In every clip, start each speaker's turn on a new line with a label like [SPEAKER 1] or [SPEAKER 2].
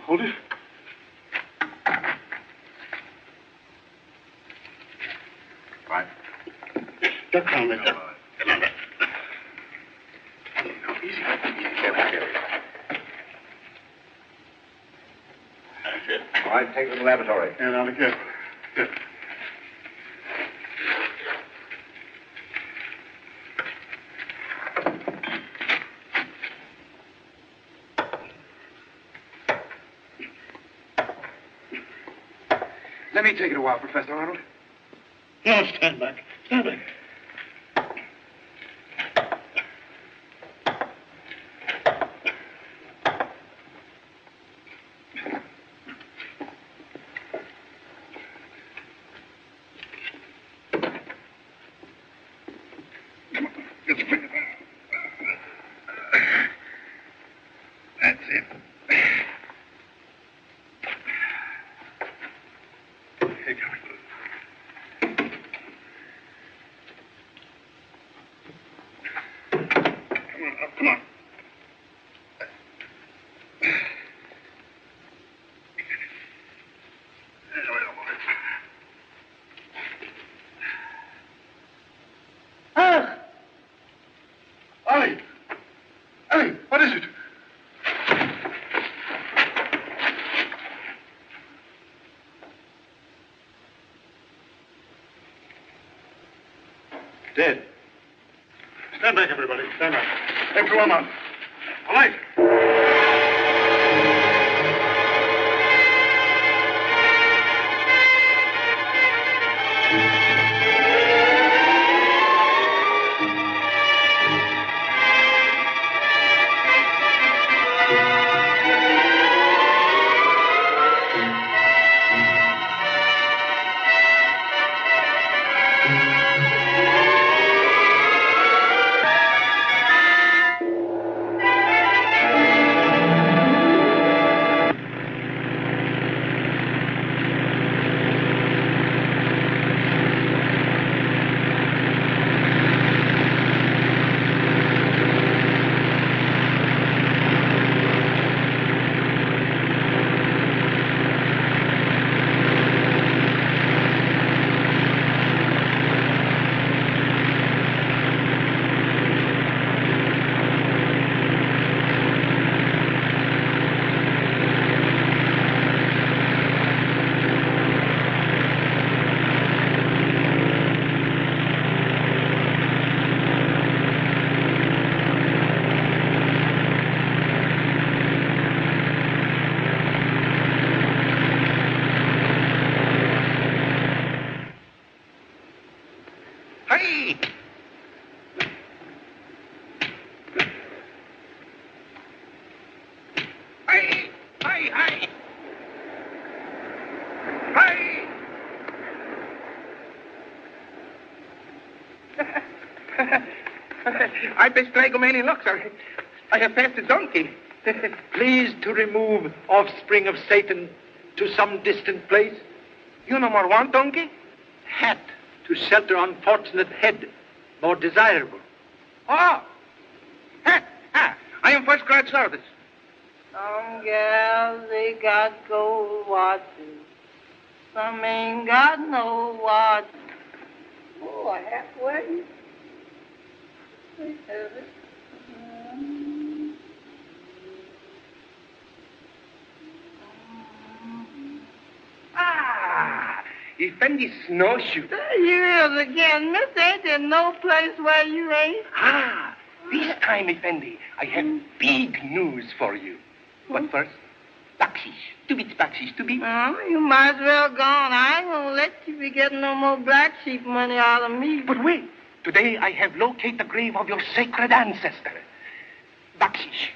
[SPEAKER 1] Hold it. Right. Duck down there. Come on. Easy. Careful. That's it.
[SPEAKER 2] All right, take it to the laboratory.
[SPEAKER 1] Yeah, now, look here. Here.
[SPEAKER 2] Let me take it a while, Professor Arnold.
[SPEAKER 1] No, stand back. Stand back. Come on, get your finger. That's it. Here you go. Come on. Ah! Ollie! Ollie, what is it? Dead. Stand back, everybody. Stand back. Hey, throw him out. All right.
[SPEAKER 3] I best drag him any luck, sir. I have passed a donkey.
[SPEAKER 4] Please to remove offspring of Satan to some distant place.
[SPEAKER 3] You no more want donkey?
[SPEAKER 4] Hat to shelter unfortunate head. More desirable.
[SPEAKER 3] Oh, hat. I am first grade service.
[SPEAKER 5] Some gals, they got gold watches. Some ain't got no watch. Oh, a hat wedding.
[SPEAKER 3] Effendi snowshoe.
[SPEAKER 5] There you is again, miss. Ain't there no place where you ain't?
[SPEAKER 3] This time, Effendi, I have big news for you. But first, bakshish. 2 bits bakshish, 2 bits.
[SPEAKER 5] You might as well go on. I ain't gonna let you be getting no more black sheep money out of me.
[SPEAKER 3] But wait. Today I have located the grave of your sacred ancestor. Bakshish.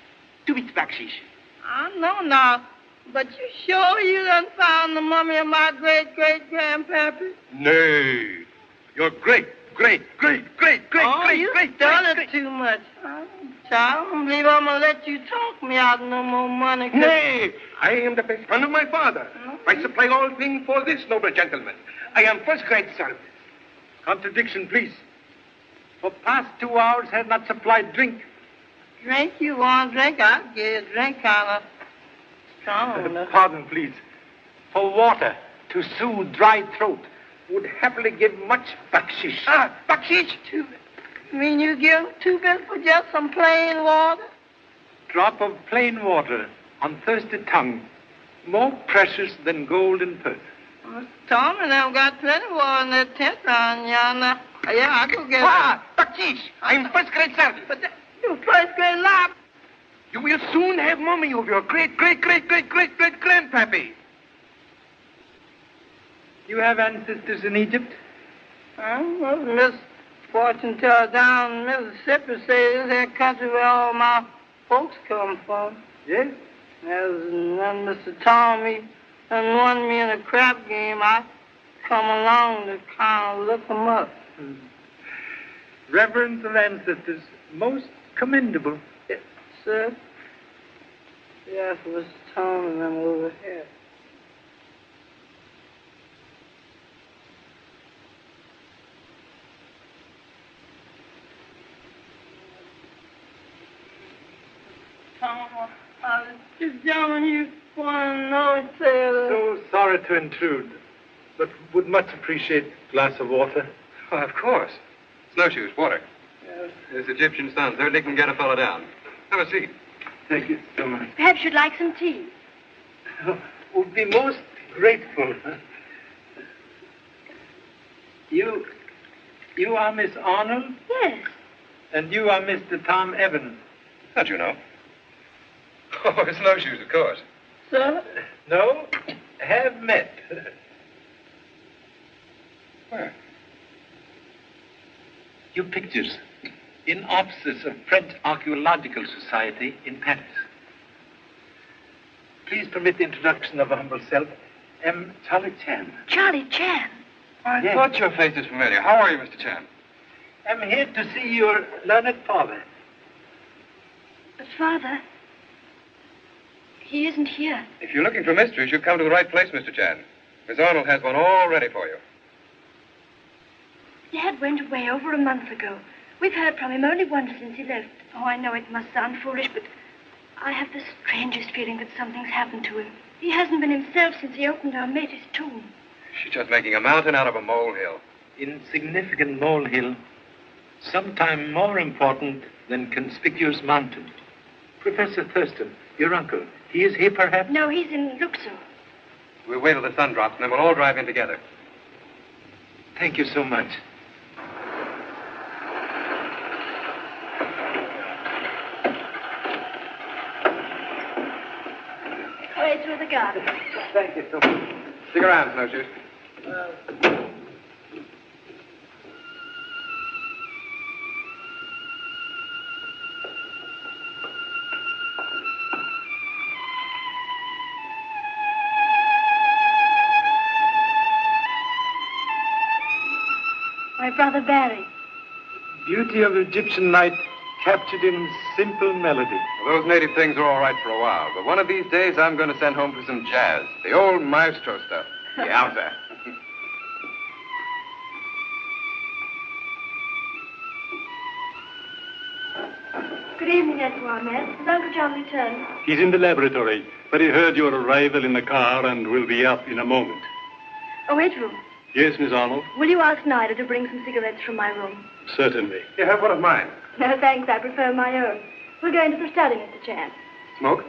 [SPEAKER 3] 2 bits bakshish.
[SPEAKER 5] I know now. But you sure you done found the mummy of my great-great-grandpappy?
[SPEAKER 3] Nay. Your great.
[SPEAKER 5] Oh, you've done it too much. Child, I don't believe I'm going to let you talk me out of no more money.
[SPEAKER 3] Nay, I am the best son of my father. I supply all things for this noble gentleman. I am first grade service.
[SPEAKER 4] Contradiction, please. For past 2 hours have not supplied drink.
[SPEAKER 5] Drink you want drink? I'll give you a drink kind of strong.
[SPEAKER 4] Pardon, please. For water to soothe dry throat. Would happily give much bakshish.
[SPEAKER 3] Bakshish.
[SPEAKER 5] You mean you give 2 bits for just some plain water?
[SPEAKER 4] Drop of plain water on thirsty tongue. More precious than gold in purse.
[SPEAKER 5] Mr. Tommy, they've got plenty of water in that tent round yonder. Yeah, I'll go get it.
[SPEAKER 3] Bakshish. I am first grade service.
[SPEAKER 5] But you first grade lab.
[SPEAKER 3] You will soon have mummy of your great-great-great-great-great-great-grandpappy.
[SPEAKER 4] You have ancestors in Egypt?
[SPEAKER 5] Well, Miss Fortune teller down in Mississippi says this is that country where all my folks come from.
[SPEAKER 4] Yes?
[SPEAKER 5] When Mr. Tommy and won me in a crap game, I come along to kind of look them up.
[SPEAKER 4] Reverence of ancestors, most commendable.
[SPEAKER 5] Yes, sir. Yes, Mr. Tommy and them over here. This gentleman you want to know, sailor.
[SPEAKER 4] So sorry to intrude, but would much appreciate a glass of water.
[SPEAKER 2] Oh, of course. Snowshoes, water.
[SPEAKER 5] Yes.
[SPEAKER 2] This Egyptian sun certainly can get a fellow down. Have a seat.
[SPEAKER 4] Thank you so much.
[SPEAKER 6] Perhaps you'd like some tea.
[SPEAKER 4] Would be most grateful. You are Miss Arnold?
[SPEAKER 6] Yes.
[SPEAKER 4] And you are Mr. Tom Evans?
[SPEAKER 2] How'd you know? Oh, snowshoes, of course.
[SPEAKER 5] Sir?
[SPEAKER 4] No, have met.
[SPEAKER 2] Where?
[SPEAKER 4] Your pictures in offices of French Archaeological Society in Paris. Please permit the introduction of a humble self, M. Charlie Chan.
[SPEAKER 6] Charlie Chan.
[SPEAKER 2] I
[SPEAKER 4] Yes.
[SPEAKER 2] thought your face was familiar. How are you, Mr. Chan?
[SPEAKER 4] I'm here to see your learned father.
[SPEAKER 6] But, Father, he isn't here.
[SPEAKER 2] If you're looking for mysteries, you've come to the right place, Mr. Chan. Miss Arnold has one all ready for you.
[SPEAKER 6] Dad went away over a month ago. We've heard from him only once since he left. Oh, I know it must sound foolish, but I have the strangest feeling that something's happened to him. He hasn't been himself since he opened our mate's tomb.
[SPEAKER 2] She's just making a mountain out of a molehill.
[SPEAKER 4] Insignificant molehill, sometime more important than conspicuous mountain. Professor Thurston, your uncle, he is here perhaps?
[SPEAKER 6] No, he's in Luxor.
[SPEAKER 2] We'll wait till the sun drops, and then we'll all drive in together.
[SPEAKER 4] Thank you so much.
[SPEAKER 6] Way through the garden.
[SPEAKER 4] Thank you so much.
[SPEAKER 2] Stick around, Snowshoes.
[SPEAKER 6] My brother Barry.
[SPEAKER 4] Beauty of Egyptian night captured in simple melody.
[SPEAKER 2] Well, those native things are all right for a while, but one of these days I'm going to send home for some jazz. The old maestro stuff. Yowza.
[SPEAKER 6] Good evening, Edouard. Has Uncle John returned?
[SPEAKER 1] He's in the laboratory, but he heard your arrival in the car and will be up in a moment.
[SPEAKER 6] Oh, Edward,
[SPEAKER 1] Yes, Miss Arnold?
[SPEAKER 6] will you ask Nida to bring some cigarettes from my room?
[SPEAKER 1] Certainly.
[SPEAKER 2] You have one of mine.
[SPEAKER 6] No, thanks. I prefer my own. We'll go into the study, Mr. Chan.
[SPEAKER 2] Smoke?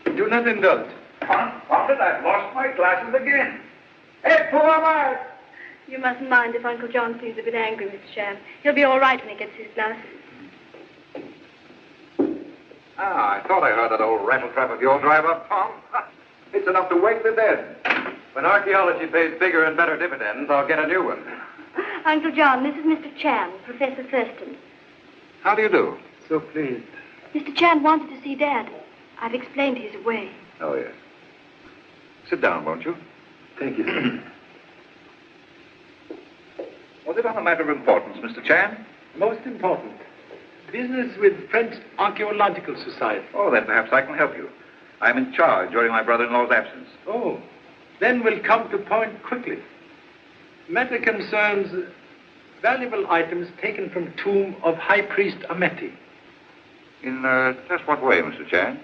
[SPEAKER 2] Do not indulge.
[SPEAKER 7] Confound it, I've lost my glasses again. Hey, poor man!
[SPEAKER 6] You mustn't mind if Uncle John seems a bit angry, Mr. Chan. He'll be all right when he gets his glasses.
[SPEAKER 7] I thought I heard that old rattletrap of yours drive up, Tom. It's enough to wake the dead.
[SPEAKER 2] When archaeology pays bigger and better dividends, I'll get a new one.
[SPEAKER 6] Uncle John, this is Mr. Chan, Professor Thurston.
[SPEAKER 7] How do you do?
[SPEAKER 4] So pleased.
[SPEAKER 6] Mr. Chan wanted to see Dad. I've explained he's away.
[SPEAKER 7] Oh, yes. Sit down, won't you?
[SPEAKER 4] Thank you.
[SPEAKER 7] Was it on a matter of importance, Mr. Chan?
[SPEAKER 4] Most important. Business with French Archaeological Society.
[SPEAKER 7] Oh, then perhaps I can help you. I'm in charge during my brother-in-law's absence.
[SPEAKER 4] Oh, then we'll come to point quickly. Matter concerns valuable items taken from tomb of High Priest Ameti.
[SPEAKER 7] In just what way, Mr. Chan?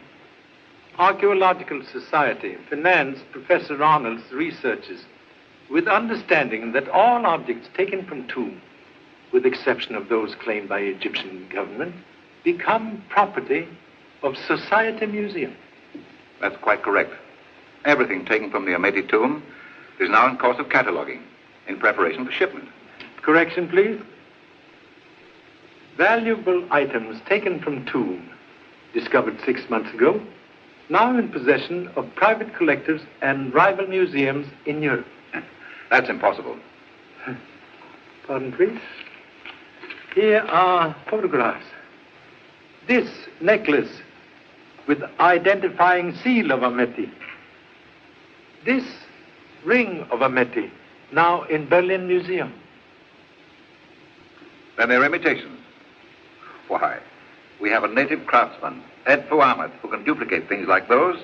[SPEAKER 4] Archaeological Society financed Professor Arnold's researches with understanding that all objects taken from tomb, with exception of those claimed by Egyptian government, become property of Society Museum.
[SPEAKER 7] That's quite correct. Everything taken from the Ameti tomb is now in course of cataloging, in preparation for shipment.
[SPEAKER 4] Correction, please. Valuable items taken from tomb, discovered 6 months ago, now in possession of private collectors and rival museums in Europe.
[SPEAKER 7] That's impossible.
[SPEAKER 4] Pardon, please. Here are photographs. This necklace with identifying seal of Ameti. This ring of Ameti, now in Berlin Museum.
[SPEAKER 7] Then they're imitations. Why, we have a native craftsman, Ed Fuamet, who can duplicate things like those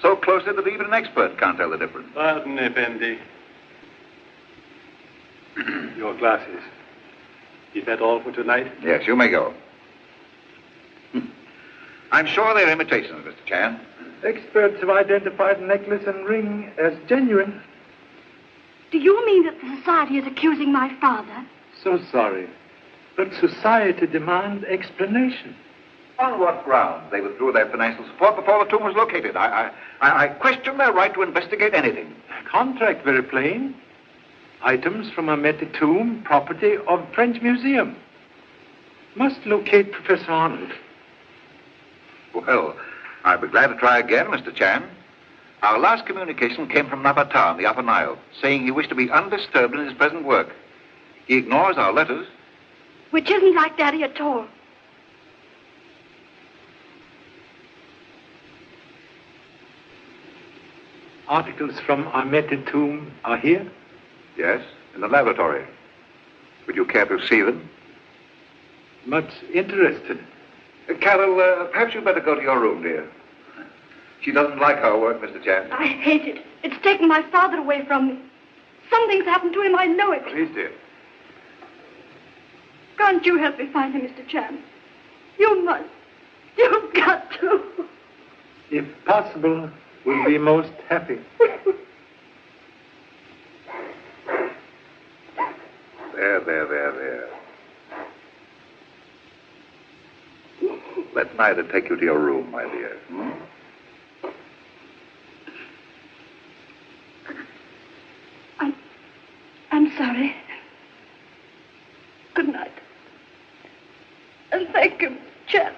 [SPEAKER 7] so closely that even an expert can't tell the difference.
[SPEAKER 1] Pardon, Effendi. Your glasses. Is that all for tonight?
[SPEAKER 7] Yes, you may go. I'm sure they're imitations, Mr. Chan.
[SPEAKER 4] Experts have identified the necklace and ring as genuine.
[SPEAKER 6] Do you mean that the society is accusing my father?
[SPEAKER 4] So sorry, but society demands explanation.
[SPEAKER 7] On what grounds they withdrew their financial support before the tomb was located? I question their right to investigate anything.
[SPEAKER 4] Contract very plain. Items from Ameti tomb, property of French Museum. Must locate Professor Arnold.
[SPEAKER 7] Well, I'd be glad to try again, Mr. Chan. Our last communication came from Napata in the Upper Nile, saying he wished to be undisturbed in his present work. He ignores our letters.
[SPEAKER 6] Which isn't like Daddy at all.
[SPEAKER 4] Articles from Ameti tomb are here?
[SPEAKER 7] Yes, in the laboratory. Would you care to see them?
[SPEAKER 4] Much interested.
[SPEAKER 7] Carol, perhaps you'd better go to your room, dear. She doesn't like our work, Mr. Chan.
[SPEAKER 6] I hate it. It's taken my father away from me. Something's happened to him, I know it.
[SPEAKER 7] Please, dear.
[SPEAKER 6] Can't you help me find him, Mr. Chan? You must. You've got to.
[SPEAKER 4] If possible, we'll be most happy.
[SPEAKER 7] There. Let Nida take you to your room, my dear.
[SPEAKER 6] I'm sorry. Good night. And thank you, Chan.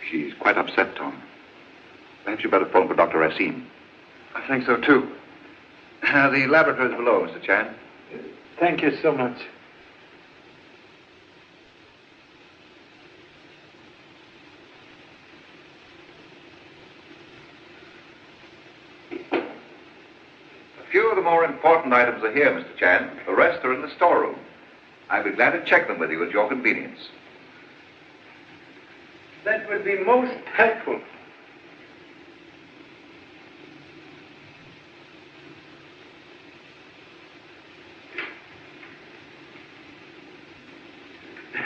[SPEAKER 7] She's quite upset, Tom. Perhaps you'd better phone for Dr. Racine.
[SPEAKER 2] I think so, too.
[SPEAKER 7] The laboratory's below, Mr. Chan.
[SPEAKER 4] Thank you so much.
[SPEAKER 7] A few of the more important items are here, Mr. Chan. The rest are in the storeroom. I'd be glad to check them with you at your convenience.
[SPEAKER 4] That would be most helpful.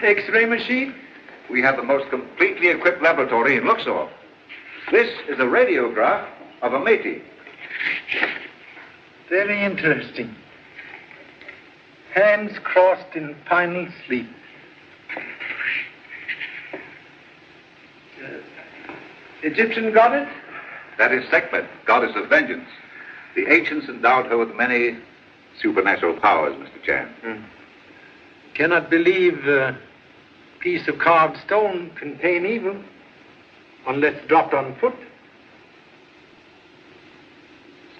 [SPEAKER 4] X-ray machine?
[SPEAKER 7] We have the most completely equipped laboratory in Luxor. This is a radiograph of a métis.
[SPEAKER 4] Very interesting. Hands crossed in final sleep. Egyptian goddess?
[SPEAKER 7] That is Sekhmet, goddess of vengeance. The ancients endowed her with many supernatural powers, Mr. Chan.
[SPEAKER 4] Cannot believe a piece of carved stone contain evil, unless dropped on foot.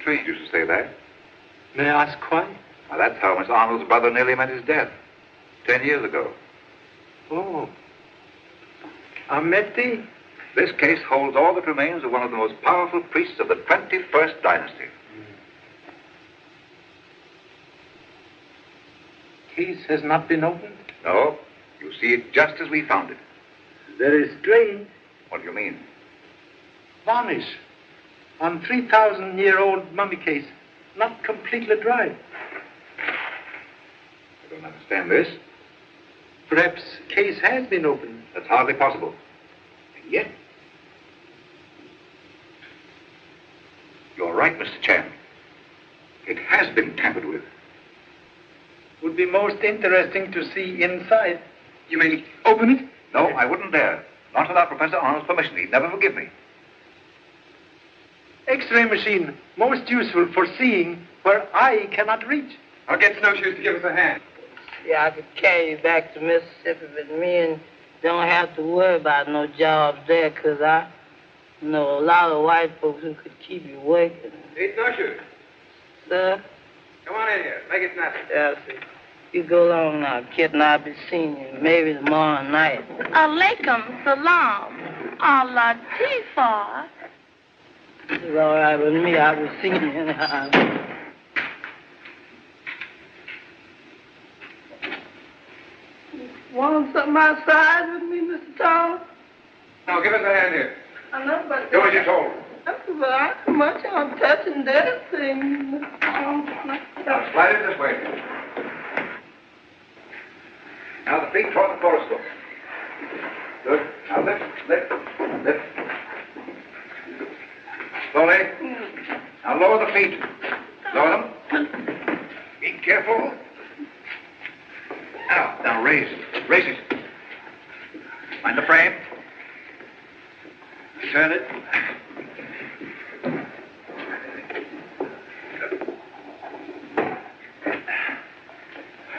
[SPEAKER 7] Strange you should say that.
[SPEAKER 4] May I ask why?
[SPEAKER 7] Now, that's how Miss Arnold's brother nearly met his death. 10 years ago.
[SPEAKER 4] Oh. Ameti?
[SPEAKER 7] This case holds all that remains of one of the most powerful priests of the 21st dynasty.
[SPEAKER 4] Case has not been opened?
[SPEAKER 7] No. You see it just as we found it.
[SPEAKER 4] Very strange.
[SPEAKER 7] What do you mean?
[SPEAKER 4] Varnish on 3,000-year-old mummy case, not completely dry.
[SPEAKER 7] I don't understand this.
[SPEAKER 4] Perhaps case has been opened.
[SPEAKER 7] That's hardly possible. And yet... You're right, Mr. Chan. It has been tampered with.
[SPEAKER 4] Would be most interesting to see inside. You mean open it?
[SPEAKER 7] No, I wouldn't dare. Not without Professor Arnold's permission. He'd never forgive me.
[SPEAKER 4] X-ray machine, most useful for seeing where eye cannot reach.
[SPEAKER 2] I'll get Snowshoes to give us a hand.
[SPEAKER 5] Yeah, I could carry you back to Mississippi, but me and don't have to worry about no jobs there, 'cause I know a lot of white folks who could keep you working.
[SPEAKER 2] Hey, Snowshoes,
[SPEAKER 5] Sir?
[SPEAKER 2] come on in here. Make it snappy.
[SPEAKER 5] Yeah, sir. You go along now, kid, and I'll be seeing you maybe tomorrow night.
[SPEAKER 6] Alaikum salam. Allah Tifa.
[SPEAKER 5] It's all right with me. I'll be seeing you now. Want something outside with me, Mr. Thomas?
[SPEAKER 2] Now, give us a hand here.
[SPEAKER 5] I know, but...
[SPEAKER 7] Do as you're told.
[SPEAKER 5] But I too much I'm touching that thing.
[SPEAKER 7] Now, slide it this way. Now, the feet toward the coruscant. Good. Now, lift. Slowly. Now, lower the feet. Lower them. Be careful. Now, raise it. Raise it. Mind the frame. Turn it.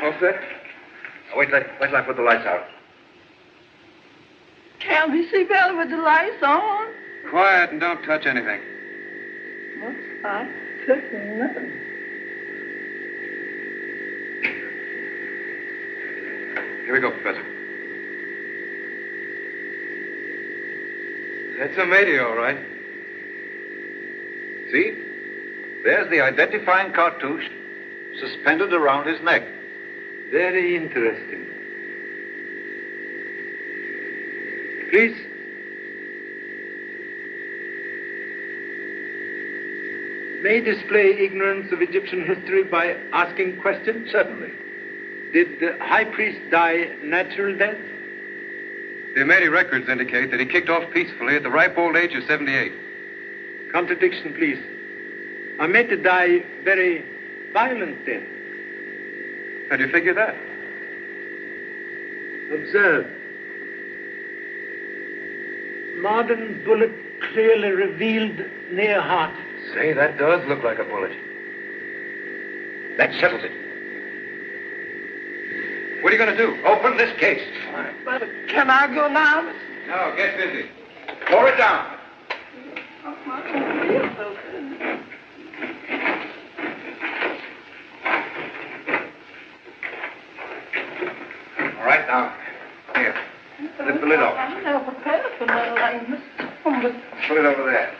[SPEAKER 7] All set? Now, wait till I put the lights out.
[SPEAKER 5] Can't we see better with the lights on?
[SPEAKER 2] Quiet and don't touch anything.
[SPEAKER 5] Well, I touching nothing.
[SPEAKER 2] Here we go, Professor. That's a métis, all right.
[SPEAKER 7] See? There's the identifying cartouche suspended around his neck.
[SPEAKER 4] Very interesting. Please. May display ignorance of Egyptian history by asking questions?
[SPEAKER 7] Certainly.
[SPEAKER 4] Did the high priest die natural death?
[SPEAKER 2] The métis records indicate that he kicked off peacefully at the ripe old age of 78.
[SPEAKER 4] Contradiction, please. Ahmed died very violent death.
[SPEAKER 2] How do you figure that?
[SPEAKER 4] Observe. Modern bullet clearly revealed near heart.
[SPEAKER 2] Say, that does look like a bullet.
[SPEAKER 7] That settles it.
[SPEAKER 2] What are you going to do?
[SPEAKER 7] Open this case.
[SPEAKER 5] But can I go now?
[SPEAKER 2] No, get busy.
[SPEAKER 7] Lower it down. All right, now. Here. Lift the lid off.
[SPEAKER 5] I'm never prepared for nothing like Mr. Thomas.
[SPEAKER 7] Put it over there.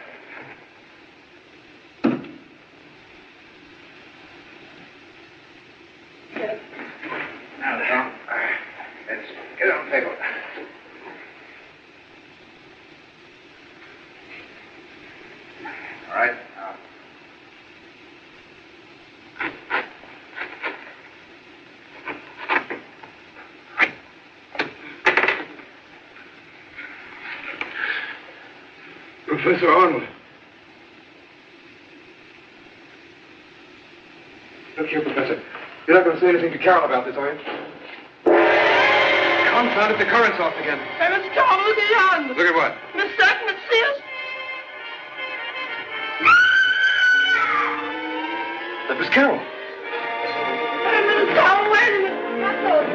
[SPEAKER 7] Now, Tom, let's get it on the table. All right, now.
[SPEAKER 2] Professor Arnold. Look here, Professor. You're not going to say anything to Carol about this, are you? Confound it, the current's off again.
[SPEAKER 5] Hey, Mr. Tom, look at yonder.
[SPEAKER 2] Look at what?
[SPEAKER 5] Miss Stackman, see us?
[SPEAKER 2] That was Carol.
[SPEAKER 5] Hey, Mr. Tom, wait a minute. I thought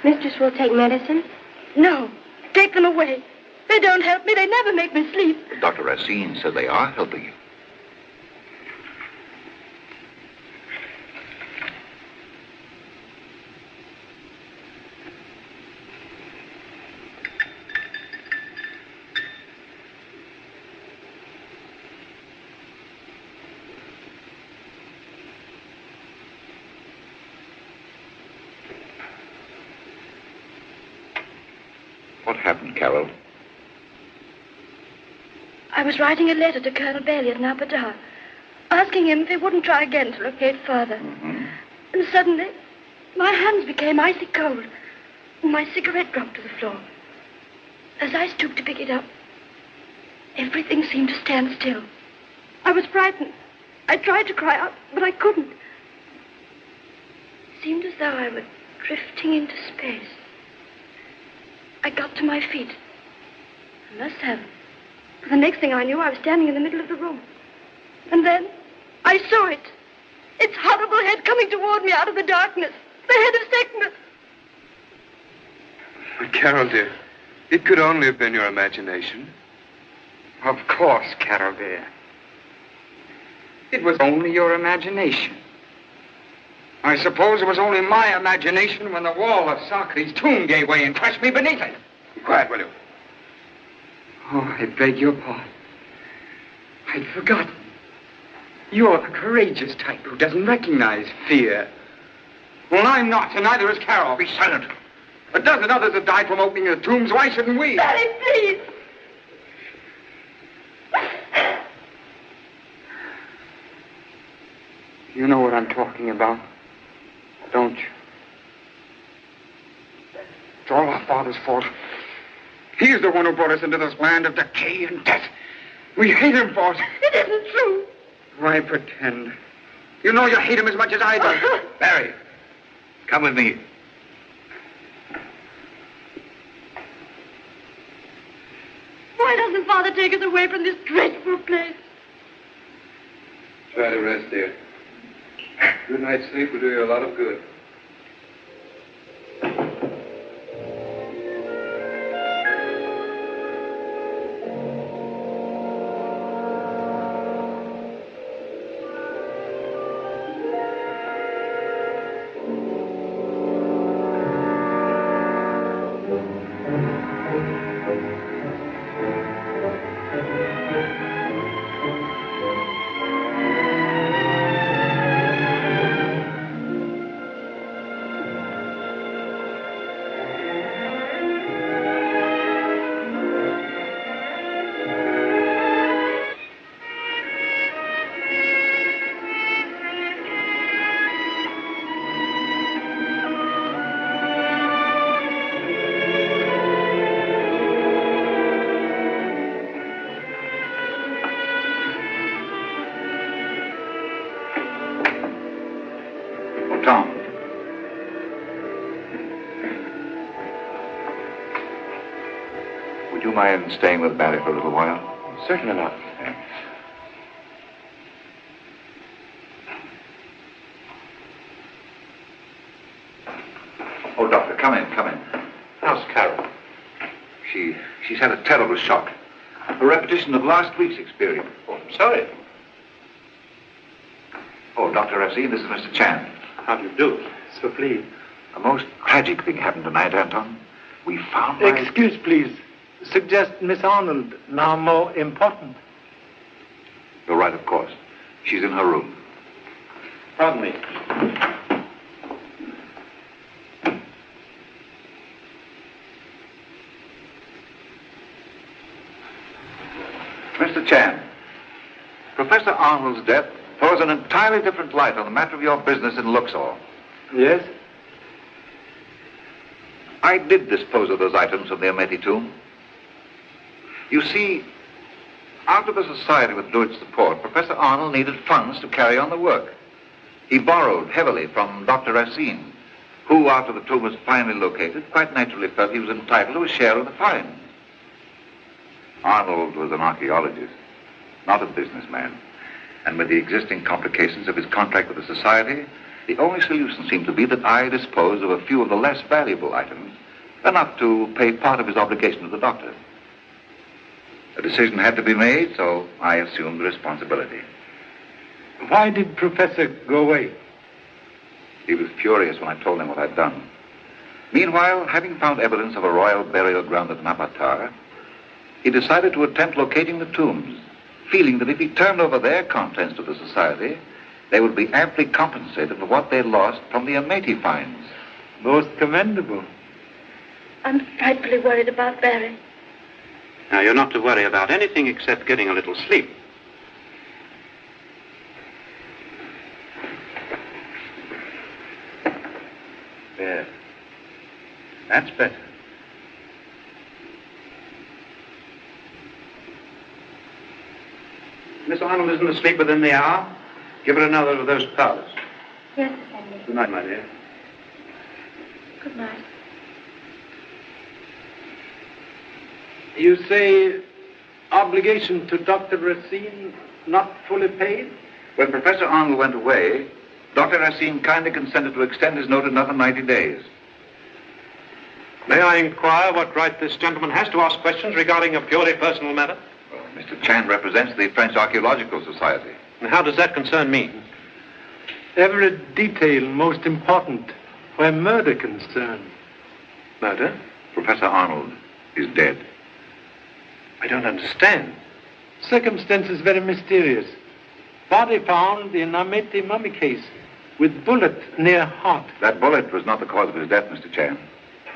[SPEAKER 6] Mistress will take medicine? No. Take them away. They don't help me. They never make me sleep.
[SPEAKER 7] Dr. Racine said they are helping you. What happened, Carol?
[SPEAKER 6] I was writing a letter to Colonel Bailey at Napadar, asking him if he wouldn't try again to locate Father.
[SPEAKER 7] Mm-hmm.
[SPEAKER 6] And suddenly, my hands became icy cold, and my cigarette dropped to the floor. As I stooped to pick it up, everything seemed to stand still. I was frightened. I tried to cry out, but I couldn't. It seemed as though I were drifting into space. I got to my feet. I must have. The next thing I knew, I was standing in the middle of the room. And then I saw it. Its horrible head coming toward me out of the darkness. The head of sickness.
[SPEAKER 2] But Carol, dear, it could only have been your imagination.
[SPEAKER 8] Of course, Carol, dear. It was only your imagination. I suppose it was only my imagination when the wall of Socrates' tomb gave way and crushed me beneath it.
[SPEAKER 2] Be quiet, will you?
[SPEAKER 8] Oh, I beg your pardon. I'd forgotten. You're the courageous type who doesn't recognize fear. Well, I'm not, and neither is Carol.
[SPEAKER 2] Be silent.
[SPEAKER 8] A dozen others have died from opening the tombs. Why shouldn't we?
[SPEAKER 6] Daddy, please.
[SPEAKER 8] You know what I'm talking about, don't you? It's all our father's fault. He's the one who brought us into this land of decay and death. We hate him for it.
[SPEAKER 6] It isn't true.
[SPEAKER 8] Why pretend? You know you hate him as much as I do.
[SPEAKER 7] Barry, come with me.
[SPEAKER 6] Why doesn't Father take us away from this dreadful place?
[SPEAKER 2] Try to rest, dear. Good night's sleep will do you a lot of good.
[SPEAKER 7] Tom. Would you mind staying with Barry for a little while?
[SPEAKER 2] Certainly not.
[SPEAKER 7] Thanks. Oh, Doctor, come in, come in.
[SPEAKER 4] How's Carol?
[SPEAKER 7] She's had a terrible shock. A repetition of last week's experience.
[SPEAKER 4] Oh, I'm sorry.
[SPEAKER 7] Oh, Dr. Racine, this is Mr. Chan.
[SPEAKER 4] How do you do? So pleased.
[SPEAKER 7] A most tragic thing happened tonight, Anton. We found
[SPEAKER 4] Excuse, please. suggest Miss Arnold now more important.
[SPEAKER 7] You're right, of course. She's in her room.
[SPEAKER 4] Pardon me.
[SPEAKER 7] Mr. Chan, Professor Arnold's death throws an entirely different light on the matter of your business in Luxor.
[SPEAKER 4] Yes?
[SPEAKER 7] I did dispose of those items from the Ameti tomb. You see, after the society withdrew its support, Professor Arnold needed funds to carry on the work. He borrowed heavily from Dr. Racine, who, after the tomb was finally located, quite naturally felt he was entitled to a share of the finds. Arnold was an archaeologist, not a businessman. And with the existing complications of his contract with the society, the only solution seemed to be that I dispose of a few of the less valuable items, enough to pay part of his obligation to the doctor. A decision had to be made, so I assumed the responsibility.
[SPEAKER 4] Why did Professor go away?
[SPEAKER 7] He was furious when I told him what I'd done. Meanwhile, having found evidence of a royal burial ground at Napatar, he decided to attempt locating the tombs, feeling that if he turned over their contents to the society, they would be amply compensated for what they lost from the Ameti finds.
[SPEAKER 4] Most commendable.
[SPEAKER 6] I'm frightfully worried about Barry.
[SPEAKER 1] Now, you're not to worry about anything except getting a little sleep.
[SPEAKER 7] There. That's better.
[SPEAKER 1] Miss Arnold isn't asleep within the hour. Give her another of those powders.
[SPEAKER 6] Yes, Effendi.
[SPEAKER 1] Good night, my dear.
[SPEAKER 6] Good night.
[SPEAKER 4] You say obligation to Dr. Racine not fully paid?
[SPEAKER 7] When Professor Arnold went away, Dr. Racine kindly consented to extend his note another 90 days.
[SPEAKER 1] May I inquire what right this gentleman has to ask questions regarding a purely personal matter?
[SPEAKER 7] Well, Mr. Chan represents the French Archaeological Society.
[SPEAKER 1] And how does that concern me?
[SPEAKER 4] Every detail most important where murder concerned.
[SPEAKER 1] Murder?
[SPEAKER 7] Professor Arnold is dead.
[SPEAKER 1] I don't understand.
[SPEAKER 4] Circumstances very mysterious. Body found in Ameti mummy case with bullet near heart.
[SPEAKER 7] That bullet was not the cause of his death, Mr. Chan.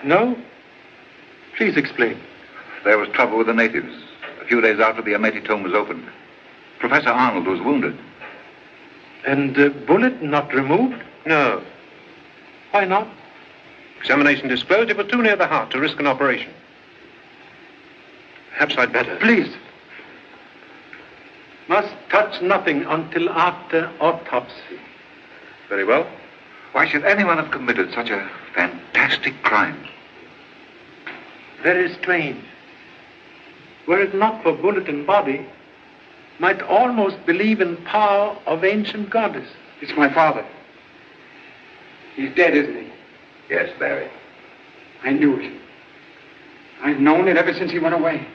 [SPEAKER 4] No? Please explain.
[SPEAKER 7] There was trouble with the natives. A few days after the Ameti tomb was opened, Professor Arnold was wounded.
[SPEAKER 4] And the bullet not removed?
[SPEAKER 1] No.
[SPEAKER 4] Why not?
[SPEAKER 1] Examination disclosed it was too near the heart to risk an operation. Perhaps I'd better.
[SPEAKER 4] Please. Must touch nothing until after autopsy.
[SPEAKER 1] Very well.
[SPEAKER 7] Why should anyone have committed such a fantastic crime?
[SPEAKER 4] Very strange. Were it not for bullet and body, might almost believe in power of ancient goddess.
[SPEAKER 8] It's my father. He's dead, isn't he?
[SPEAKER 7] Yes, Barry.
[SPEAKER 8] I knew it. I've known it ever since he went away.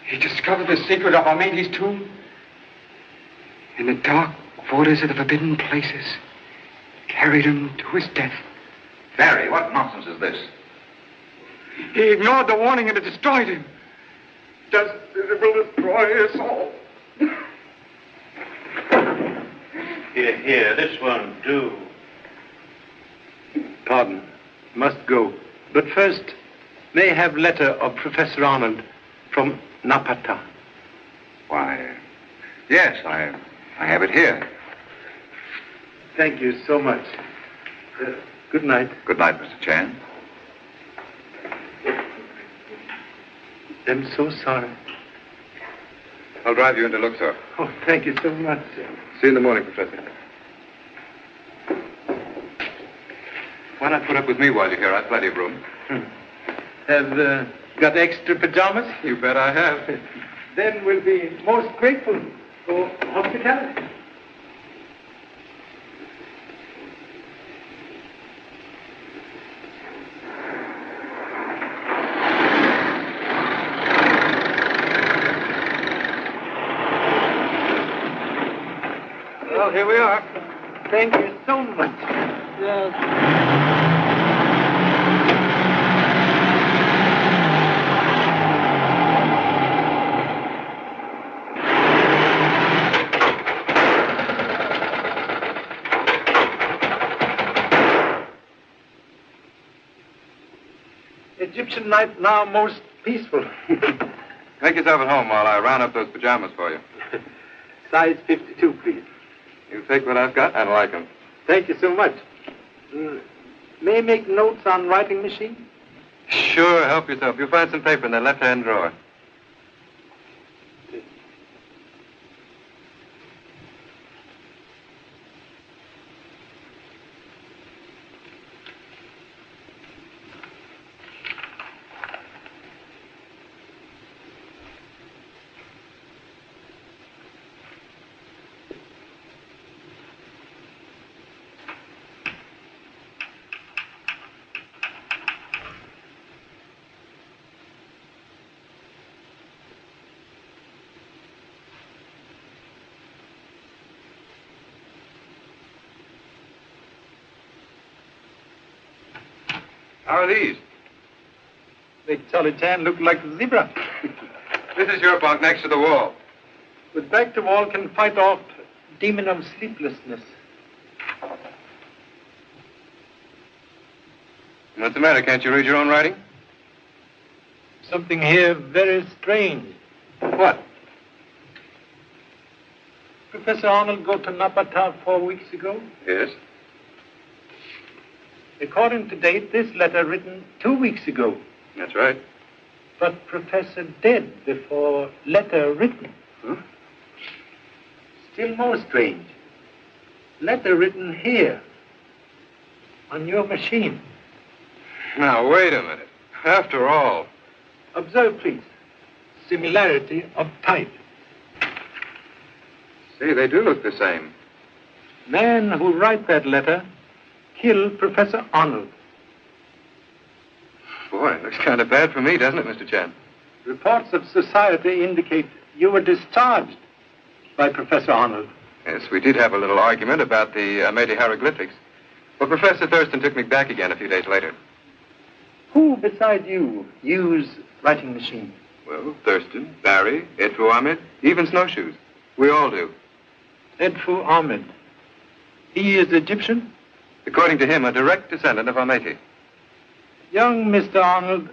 [SPEAKER 8] He discovered the secret of Ameti's tomb. In the dark waters of the forbidden places, carried him to his death.
[SPEAKER 7] Barry, what nonsense is this?
[SPEAKER 8] He ignored the warning and it destroyed him. Just as it will destroy us all.
[SPEAKER 1] Here, this won't do.
[SPEAKER 4] Pardon. Must go. But first, may I have letter of Professor Arnold from Napata?
[SPEAKER 7] Why, yes, I have it here.
[SPEAKER 4] Thank you so much. Good night.
[SPEAKER 7] Good night, Mr. Chan.
[SPEAKER 4] I'm so sorry.
[SPEAKER 2] I'll drive you into Luxor.
[SPEAKER 4] Oh, thank you so much, sir.
[SPEAKER 2] See you in the morning, Professor. Why not put up with me while you're here? I've plenty of room.
[SPEAKER 4] Have got extra pajamas?
[SPEAKER 2] You bet I have.
[SPEAKER 4] Then we'll be most grateful for hospitality. Well, here we are. Thank you so much.
[SPEAKER 5] Yes.
[SPEAKER 4] Egyptian night now most peaceful.
[SPEAKER 2] Make yourself at home while I round up those pajamas for you.
[SPEAKER 4] Size 52, please.
[SPEAKER 2] You take what I've got, and I like them.
[SPEAKER 4] Thank you so much. May I make notes on writing machine?
[SPEAKER 2] Sure, help yourself. You'll find some paper in that left-hand drawer. How are these?
[SPEAKER 4] Make Charlie Chan look like a zebra.
[SPEAKER 2] This is your bunk next to the wall.
[SPEAKER 4] With back to wall can fight off demon of sleeplessness.
[SPEAKER 2] What's the matter? Can't you read your own writing?
[SPEAKER 4] Something here very strange.
[SPEAKER 2] What?
[SPEAKER 4] Professor Arnold go to Napata 4 weeks ago.
[SPEAKER 2] Yes.
[SPEAKER 4] According to date, this letter written 2 weeks ago.
[SPEAKER 2] That's right.
[SPEAKER 4] But Professor dead before letter written.
[SPEAKER 2] Huh?
[SPEAKER 4] Still more strange. Letter written here, on your machine.
[SPEAKER 2] Now, wait a minute. After all...
[SPEAKER 4] Observe, please. Similarity of type.
[SPEAKER 2] See, they do look the same.
[SPEAKER 4] Man who write that letter killed Professor Arnold.
[SPEAKER 2] Boy, it looks kind of bad for me, doesn't it, Mr. Chan?
[SPEAKER 4] Reports of society indicate you were discharged by Professor Arnold.
[SPEAKER 2] Yes, we did have a little argument about the Ameti hieroglyphics. But Professor Thurston took me back again a few days later.
[SPEAKER 4] Who beside you use writing machine?
[SPEAKER 2] Well, Thurston, Barry, Edfu Ahmed, even Snowshoes. We all do.
[SPEAKER 4] Edfu Ahmed. He is Egyptian?
[SPEAKER 2] According to him, a direct descendant of Ameti.
[SPEAKER 4] Young Mr. Arnold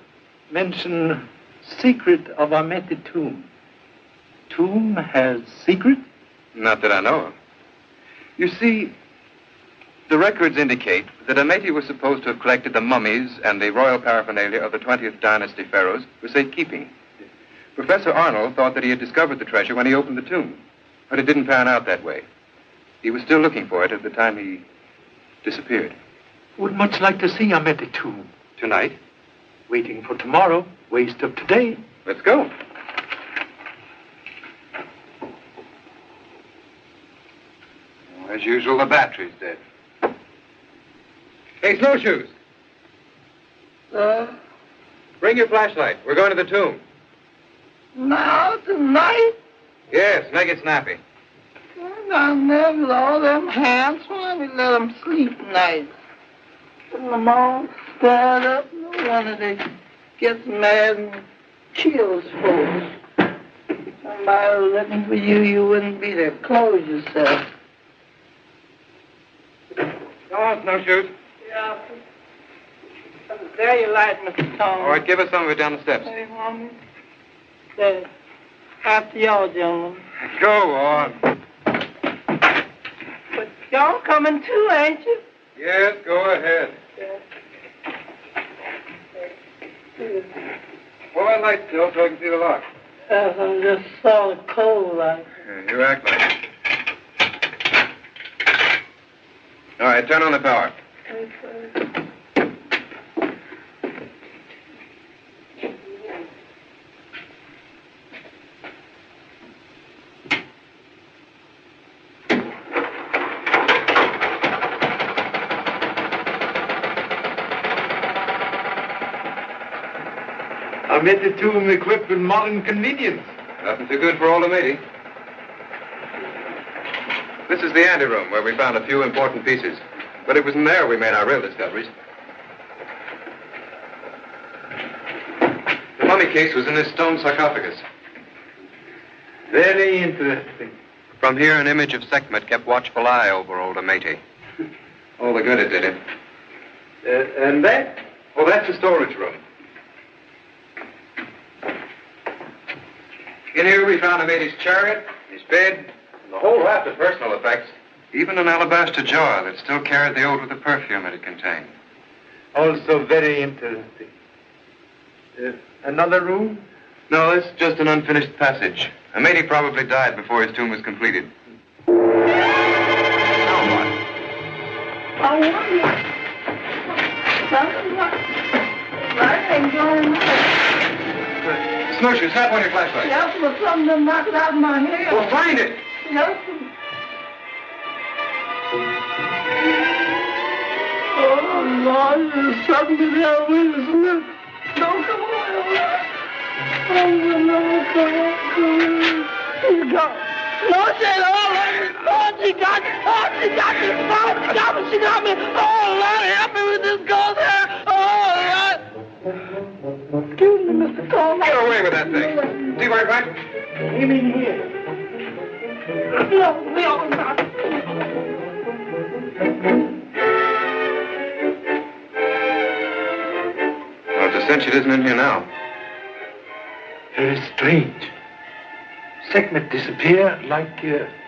[SPEAKER 4] mentioned secret of Ameti tomb. Tomb has secret?
[SPEAKER 2] Not that I know of. You see, the records indicate that Ameti was supposed to have collected the mummies and the royal paraphernalia of the 20th dynasty pharaohs for safekeeping. Professor Arnold thought that he had discovered the treasure when he opened the tomb, but it didn't pan out that way. He was still looking for it at the time he disappeared.
[SPEAKER 4] Would much like to see Ameti tomb.
[SPEAKER 2] Tonight?
[SPEAKER 4] Waiting for tomorrow. Waste of today.
[SPEAKER 2] Let's go. As usual, the battery's dead. Hey, Snowshoes. Bring your flashlight. We're going to the tomb.
[SPEAKER 5] Now, tonight?
[SPEAKER 2] Yes, make it snappy.
[SPEAKER 5] I never with all them hands. Why we let them sleep nights? Putting them all stirred up. No wonder they gets mad and kills folks. Somebody was looking for you, you wouldn't be there. Close yourself.
[SPEAKER 2] Go on, Snowshoes.
[SPEAKER 5] Yeah. There you light, Mr. Tom.
[SPEAKER 2] All right, give us some of it down the steps.
[SPEAKER 5] Hey, Mommy. There. After y'all, gentlemen.
[SPEAKER 2] Go on.
[SPEAKER 5] But y'all coming too, ain't you?
[SPEAKER 2] Yes, go ahead. Hold that light still so I can see the lock.
[SPEAKER 5] Yes, I'm just sort of cold like.
[SPEAKER 2] Yeah, you act like it. All right, turn on the power.
[SPEAKER 4] Ameti tomb equipped with modern convenience.
[SPEAKER 2] Nothing too good for old Ameti. This is the anteroom where we found a few important pieces. But it was in there we made our real discoveries. The mummy case was in this stone sarcophagus.
[SPEAKER 4] Very interesting.
[SPEAKER 2] From here, an image of Sekhmet kept watchful eye over old Ameti. All the good it did him.
[SPEAKER 4] And that?
[SPEAKER 2] Well, that's the storage room. In here we found Ameli's chariot, his bed, and the whole raft of personal effects. Even an alabaster jar that still carried the odor of the perfume that it contained.
[SPEAKER 4] Also very interesting. Another room?
[SPEAKER 2] No, it's just an unfinished passage. Ameli probably died before his tomb was completed.
[SPEAKER 5] I wonder. Something like ain't going on.
[SPEAKER 2] Snowshoes, snap on your flashlight.
[SPEAKER 5] Yes, but something to knock it out of my head.
[SPEAKER 2] Well, find it.
[SPEAKER 5] Yes. Oh, Lord, there's something there with us. Don't come away. Oh, no, come on. You go. No, she ain't all right. Oh, she got me. Oh, she got me. Oh, she got me. She got me. Oh, Lord, help me with this ghost hair. Oh, Lord. Excuse me, Mr. Coleman.
[SPEAKER 2] Get away with that thing. See where it went?
[SPEAKER 5] Give me here. No, not.
[SPEAKER 2] Well, it's a cinch it isn't in here now.
[SPEAKER 4] Very strange. Segment disappear like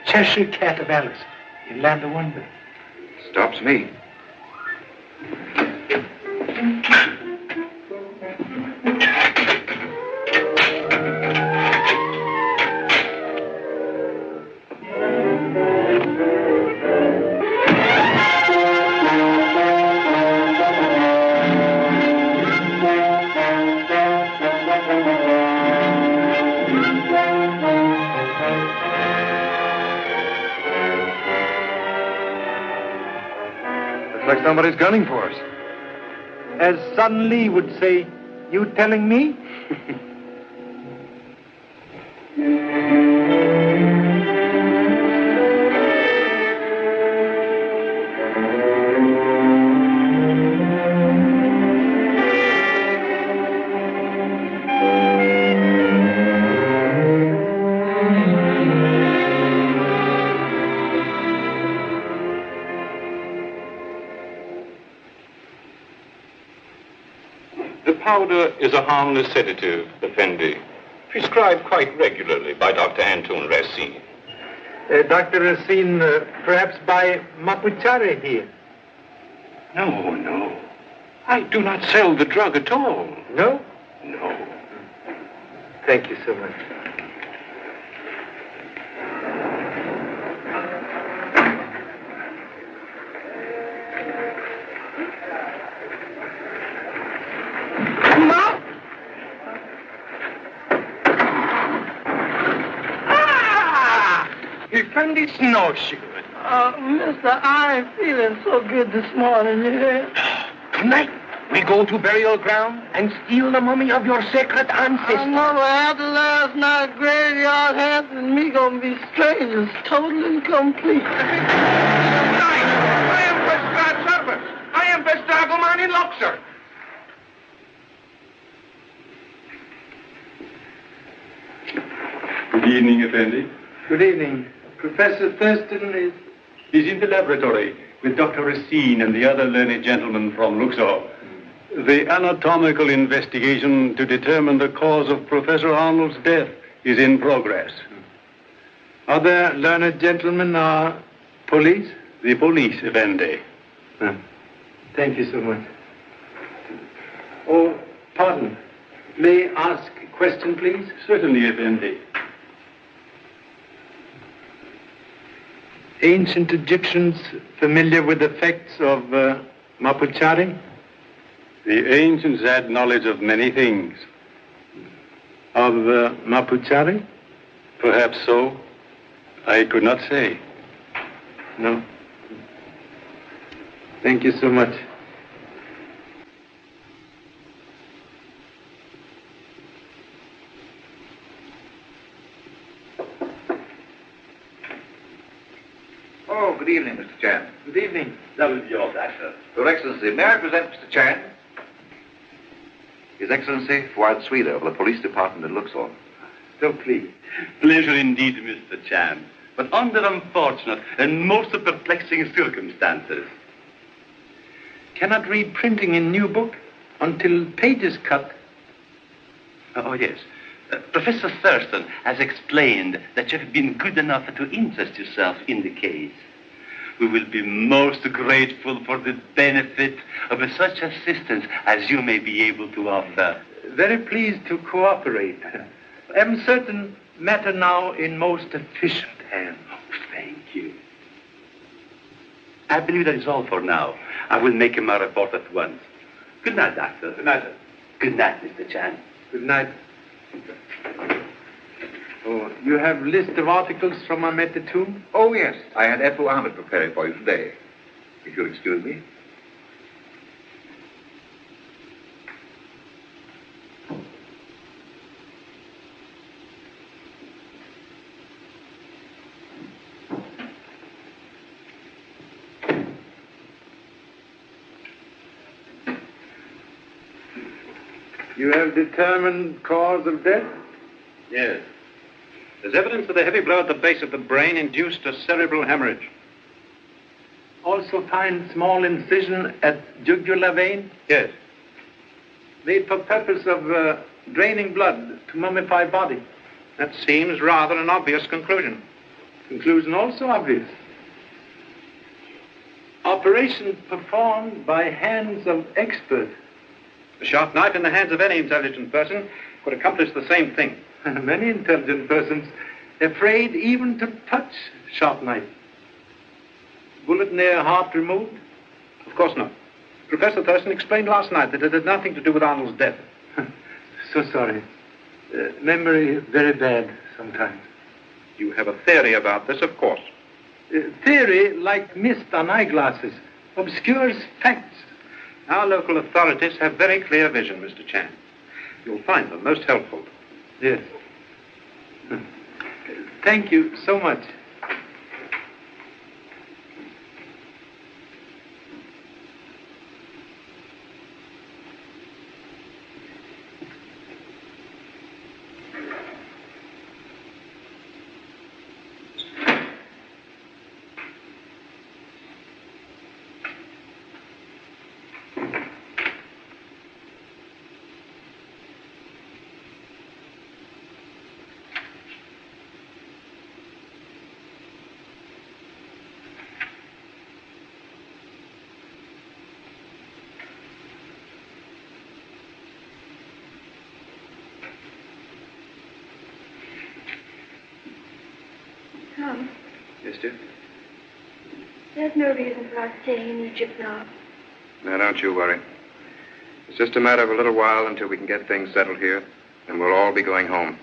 [SPEAKER 4] Cheshire Cat of Alice in Land of Wonder.
[SPEAKER 2] Stops me. Like somebody's gunning for us.
[SPEAKER 4] As Sun Lee would say, you telling me?
[SPEAKER 9] The powder is a harmless sedative, Effendi, prescribed quite regularly by Dr. Anton Racine.
[SPEAKER 4] Dr. Racine, perhaps by Mapuchare here.
[SPEAKER 9] No, no. I do not sell the drug at all.
[SPEAKER 4] No?
[SPEAKER 9] No.
[SPEAKER 4] Thank you so much.
[SPEAKER 9] Effendi snowshoe.
[SPEAKER 5] Mister, I ain't feeling so good this morning, you hear?
[SPEAKER 3] Tonight, we go to burial ground and steal the mummy of your sacred ancestor.
[SPEAKER 5] I know, but after last night's graveyard hands and me gonna be strangers, totally and complete.
[SPEAKER 3] I am Bestrad Servant. I am Bestragoman in Luxor.
[SPEAKER 10] Good evening, Effendi.
[SPEAKER 4] Good evening. Professor Thurston is...
[SPEAKER 10] He's in the laboratory with Dr. Racine and the other learned gentleman from Luxor. The anatomical investigation to determine the cause of Professor Arnold's death is in progress.
[SPEAKER 4] Other learned gentlemen are police?
[SPEAKER 10] The police, Effendi.
[SPEAKER 4] Thank you so much. Oh, pardon. May I ask a question, please?
[SPEAKER 10] Certainly, Effendi.
[SPEAKER 4] Ancient Egyptians familiar with the effects of Mapuchari?
[SPEAKER 10] The ancients had knowledge of many things.
[SPEAKER 4] Of Mapuchari?
[SPEAKER 10] Perhaps so. I could not say.
[SPEAKER 4] No. Thank you so much.
[SPEAKER 7] Oh, good evening, Mr. Chan.
[SPEAKER 4] Good evening.
[SPEAKER 10] That was yours, Doctor.
[SPEAKER 7] Your Excellency, may I present Mr. Chan? His Excellency, Fuad Sweda of the Police Department in Luxor.
[SPEAKER 4] So please.
[SPEAKER 10] Pleasure indeed, Mr. Chan, but under unfortunate and most perplexing circumstances.
[SPEAKER 4] Cannot read printing in new book until pages cut.
[SPEAKER 10] Oh, yes.
[SPEAKER 11] Professor Thurston has explained that you have been good enough to interest yourself in the case. We will be most grateful for the benefit of such assistance as you may be able to offer.
[SPEAKER 4] Very pleased to cooperate. I am certain matter now in most efficient hands.
[SPEAKER 11] Thank you. I believe that is all for now. I will make my report at once. Good night, Doctor.
[SPEAKER 1] Good night, sir.
[SPEAKER 11] Good night, Mr. Chan.
[SPEAKER 4] Good night. Oh, you have list of articles from Amete tomb?
[SPEAKER 7] Oh, yes. I had Ethel Ahmed prepare it for you today. If you'll excuse me.
[SPEAKER 4] You have determined cause of death?
[SPEAKER 1] Yes. There's evidence that a heavy blow at the base of the brain induced a cerebral hemorrhage.
[SPEAKER 4] Also find small incision at jugular vein?
[SPEAKER 1] Yes.
[SPEAKER 4] Made for purpose of draining blood to mummify body.
[SPEAKER 1] That seems rather an obvious conclusion.
[SPEAKER 4] Conclusion also obvious. Operation performed by hands of expert.
[SPEAKER 1] A sharp knife in the hands of any intelligent person could accomplish the same thing.
[SPEAKER 4] Many intelligent persons afraid even to touch sharp knife. Bullet near heart removed?
[SPEAKER 1] Of course not. Professor Thurston explained last night that it had nothing to do with Arnold's death.
[SPEAKER 4] So sorry. Memory very bad sometimes.
[SPEAKER 1] You have a theory about this, of course.
[SPEAKER 4] Theory, like mist on eyeglasses, obscures facts.
[SPEAKER 1] Our local authorities have very clear vision, Mr. Chan. You'll find them most helpful.
[SPEAKER 4] Yes. Thank you so much.
[SPEAKER 6] Tom,
[SPEAKER 2] Yes, dear?
[SPEAKER 6] there's no reason for us staying in Egypt now.
[SPEAKER 2] Now, don't you worry. It's just a matter of a little while until we can get things settled here, and we'll all be going home.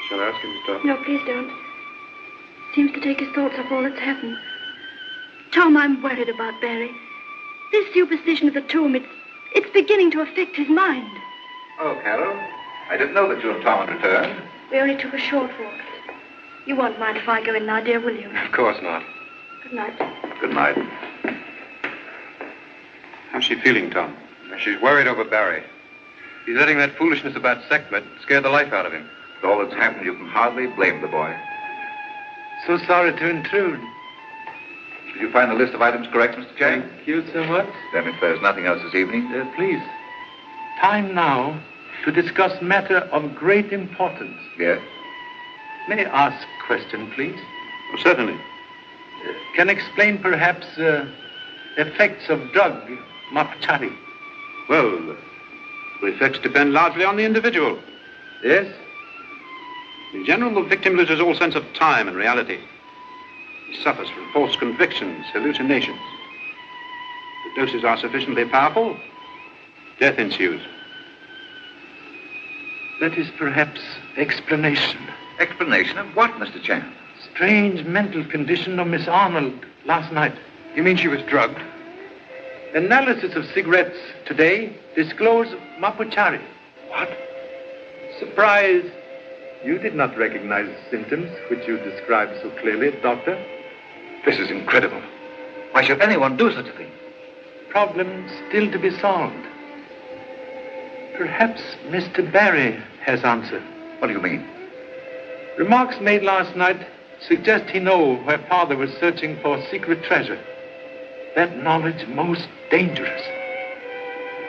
[SPEAKER 2] Shall I ask him to stop?
[SPEAKER 6] No, please don't. Seems to take his thoughts off all that's happened. Tom, I'm worried about Barry. This superstition of the tomb, it's beginning to affect his mind.
[SPEAKER 7] Oh, Carol. I didn't know that you and Tom had returned.
[SPEAKER 6] We only took a short walk. You won't mind if I go in now, dear, will you?
[SPEAKER 2] Of course not.
[SPEAKER 6] Good night.
[SPEAKER 7] Good night.
[SPEAKER 1] How's she feeling, Tom?
[SPEAKER 2] She's worried over Barry. He's letting that foolishness about Sekhmet scare the life out of him.
[SPEAKER 7] With all that's happened, you can hardly blame the boy.
[SPEAKER 4] So sorry to intrude.
[SPEAKER 7] Did you find the list of items correct, Mr. Chang?
[SPEAKER 4] Thank you so much.
[SPEAKER 7] Then if there's nothing else this evening...
[SPEAKER 4] Please. Time now to discuss matter of great importance.
[SPEAKER 7] Yes?
[SPEAKER 4] May I ask a question, please?
[SPEAKER 1] Oh, certainly.
[SPEAKER 4] Can explain perhaps effects of drug, mapchari.
[SPEAKER 1] Well, the effects depend largely on the individual.
[SPEAKER 4] Yes?
[SPEAKER 1] In general, the victim loses all sense of time and reality. He suffers from false convictions, hallucinations. If the doses are sufficiently powerful, death ensues.
[SPEAKER 4] That is perhaps explanation.
[SPEAKER 7] Explanation of what, Mr. Chan?
[SPEAKER 4] Strange mental condition of Miss Arnold last night.
[SPEAKER 2] You mean she was drugged?
[SPEAKER 4] Analysis of cigarettes today disclosed mapuchari.
[SPEAKER 7] What?
[SPEAKER 4] Surprise. You did not recognize the symptoms which you described so clearly, Doctor.
[SPEAKER 7] This is incredible. Why should anyone do such a thing?
[SPEAKER 4] Problem still to be solved. Perhaps Mr. Barry has answer.
[SPEAKER 7] What do you mean?
[SPEAKER 4] Remarks made last night suggest he know where father was searching for secret treasure. That knowledge most dangerous.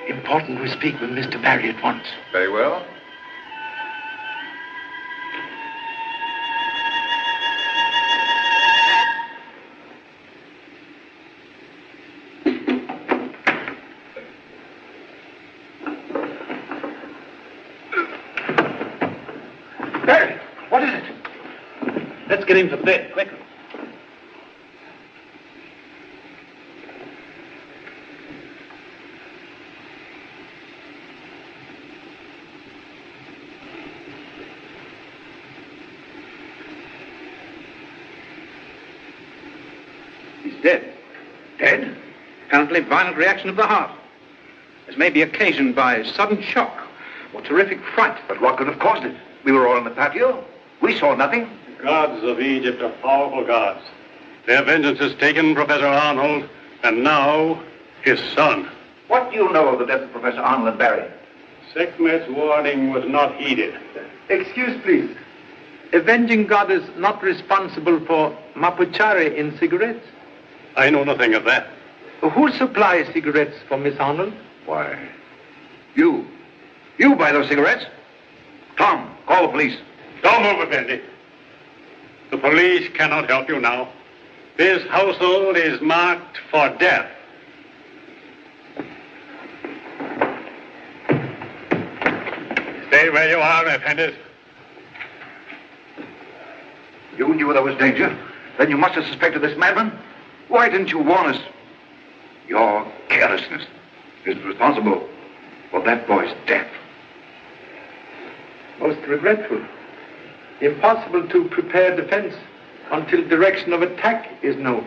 [SPEAKER 4] Important we speak with Mr. Barry at once.
[SPEAKER 2] Very well.
[SPEAKER 1] Barry, what is it?
[SPEAKER 4] Let's get him to bed, quickly.
[SPEAKER 1] He's dead. Dead? Apparently violent reaction of the heart. As may be occasioned by sudden shock or terrific fright.
[SPEAKER 7] But what could have caused it? We were all in the patio. We saw nothing.
[SPEAKER 10] The gods of Egypt are powerful gods. Their vengeance has taken Professor Arnold, and now his son.
[SPEAKER 7] What do you know of the death of Professor Arnold and Barry?
[SPEAKER 10] Sekhmet's warning was not heeded.
[SPEAKER 4] Excuse, please. Avenging God is not responsible for mapuchari in cigarettes.
[SPEAKER 10] I know nothing of that.
[SPEAKER 4] Who supplies cigarettes for Miss Arnold?
[SPEAKER 7] Why, you. You buy those cigarettes? Tom, call the police.
[SPEAKER 10] Don't move, Effendi. The police cannot help you now. This household is marked for death. Stay where you are, Effendi.
[SPEAKER 7] You knew there was danger? Then you must have suspected this madman. Why didn't you warn us? Your carelessness is responsible for that boy's death.
[SPEAKER 4] Most regretful. Impossible to prepare defense until direction of attack is known.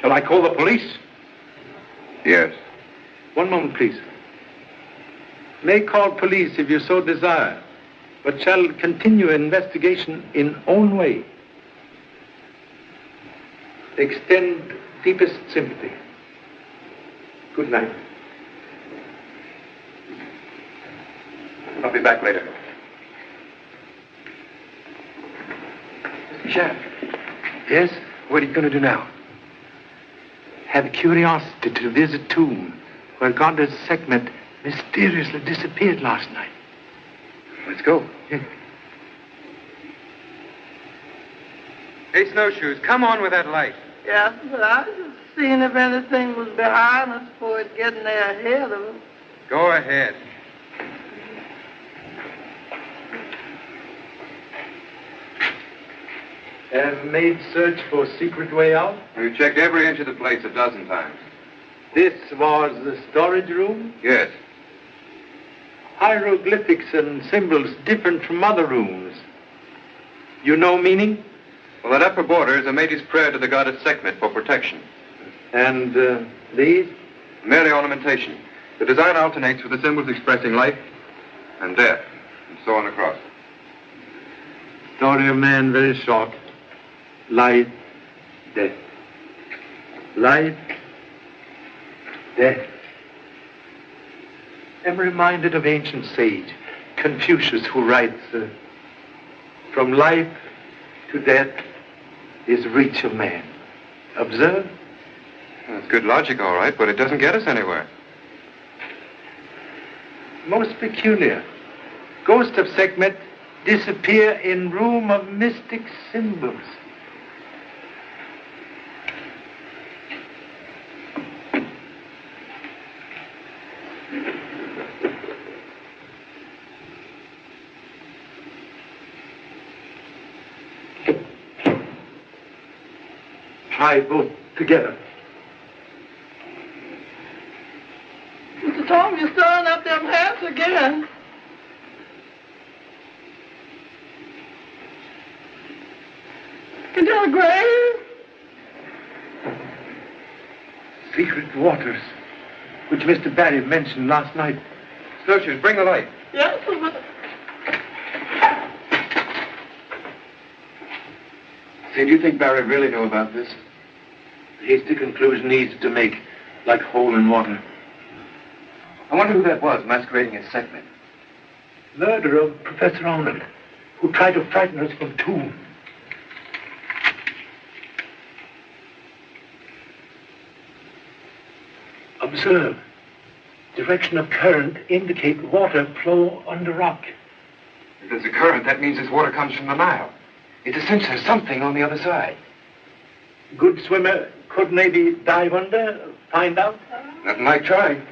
[SPEAKER 1] Shall I call the police?
[SPEAKER 7] Yes.
[SPEAKER 4] One moment, please. May call police if you so desire, but shall continue investigation in own way. Extend deepest sympathy. Good night.
[SPEAKER 7] I'll be back later.
[SPEAKER 4] Sheriff. Yes? What are you going to do now? Have curiosity to visit tomb where Goddess Sekhmet mysteriously disappeared last night.
[SPEAKER 2] Let's go.
[SPEAKER 4] Yes.
[SPEAKER 2] Hey, Snowshoes, come on with that light.
[SPEAKER 5] Yes, but I was just seeing if anything was behind us before it getting there ahead of us.
[SPEAKER 2] Go ahead.
[SPEAKER 4] Have made search for secret way out?
[SPEAKER 2] We've checked every inch of the place a dozen times.
[SPEAKER 4] This was the storage room?
[SPEAKER 2] Yes.
[SPEAKER 4] Hieroglyphics and symbols different from other rooms. You know meaning?
[SPEAKER 2] Well, that upper border is a mate's prayer to the goddess Sekhmet for protection.
[SPEAKER 4] And these?
[SPEAKER 2] Merely ornamentation. The design alternates with the symbols expressing life and death, and so on across.
[SPEAKER 4] Story of man very short. Life, death. Life, death. I'm reminded of ancient sage Confucius, who writes, from life to death is reach of man. Observe?
[SPEAKER 2] That's good logic, all right, but it doesn't get us anywhere.
[SPEAKER 4] Most peculiar. Ghost of Sekhmet disappear in room of mystic symbols. Try both together.
[SPEAKER 5] Mr. Tom, you're stirring up them hands again. Into the grave?
[SPEAKER 4] Secret waters, which Mr. Barry mentioned last night.
[SPEAKER 2] Snowshoes, bring the light.
[SPEAKER 5] Yes, but...
[SPEAKER 4] Say, do you think Barry really knew about this? A hasty conclusion easy to make, like hole in water.
[SPEAKER 2] I wonder who that was masquerading as Sekhmet.
[SPEAKER 4] Murder of Professor Arnold, who tried to frighten us from tomb. Observe. Direction of current indicate water flow under rock.
[SPEAKER 8] If there's a current, that means this water comes from the Nile. It's a sense there's something on the other side.
[SPEAKER 4] Good swimmer could maybe dive under, find out.
[SPEAKER 8] Nothing like trying.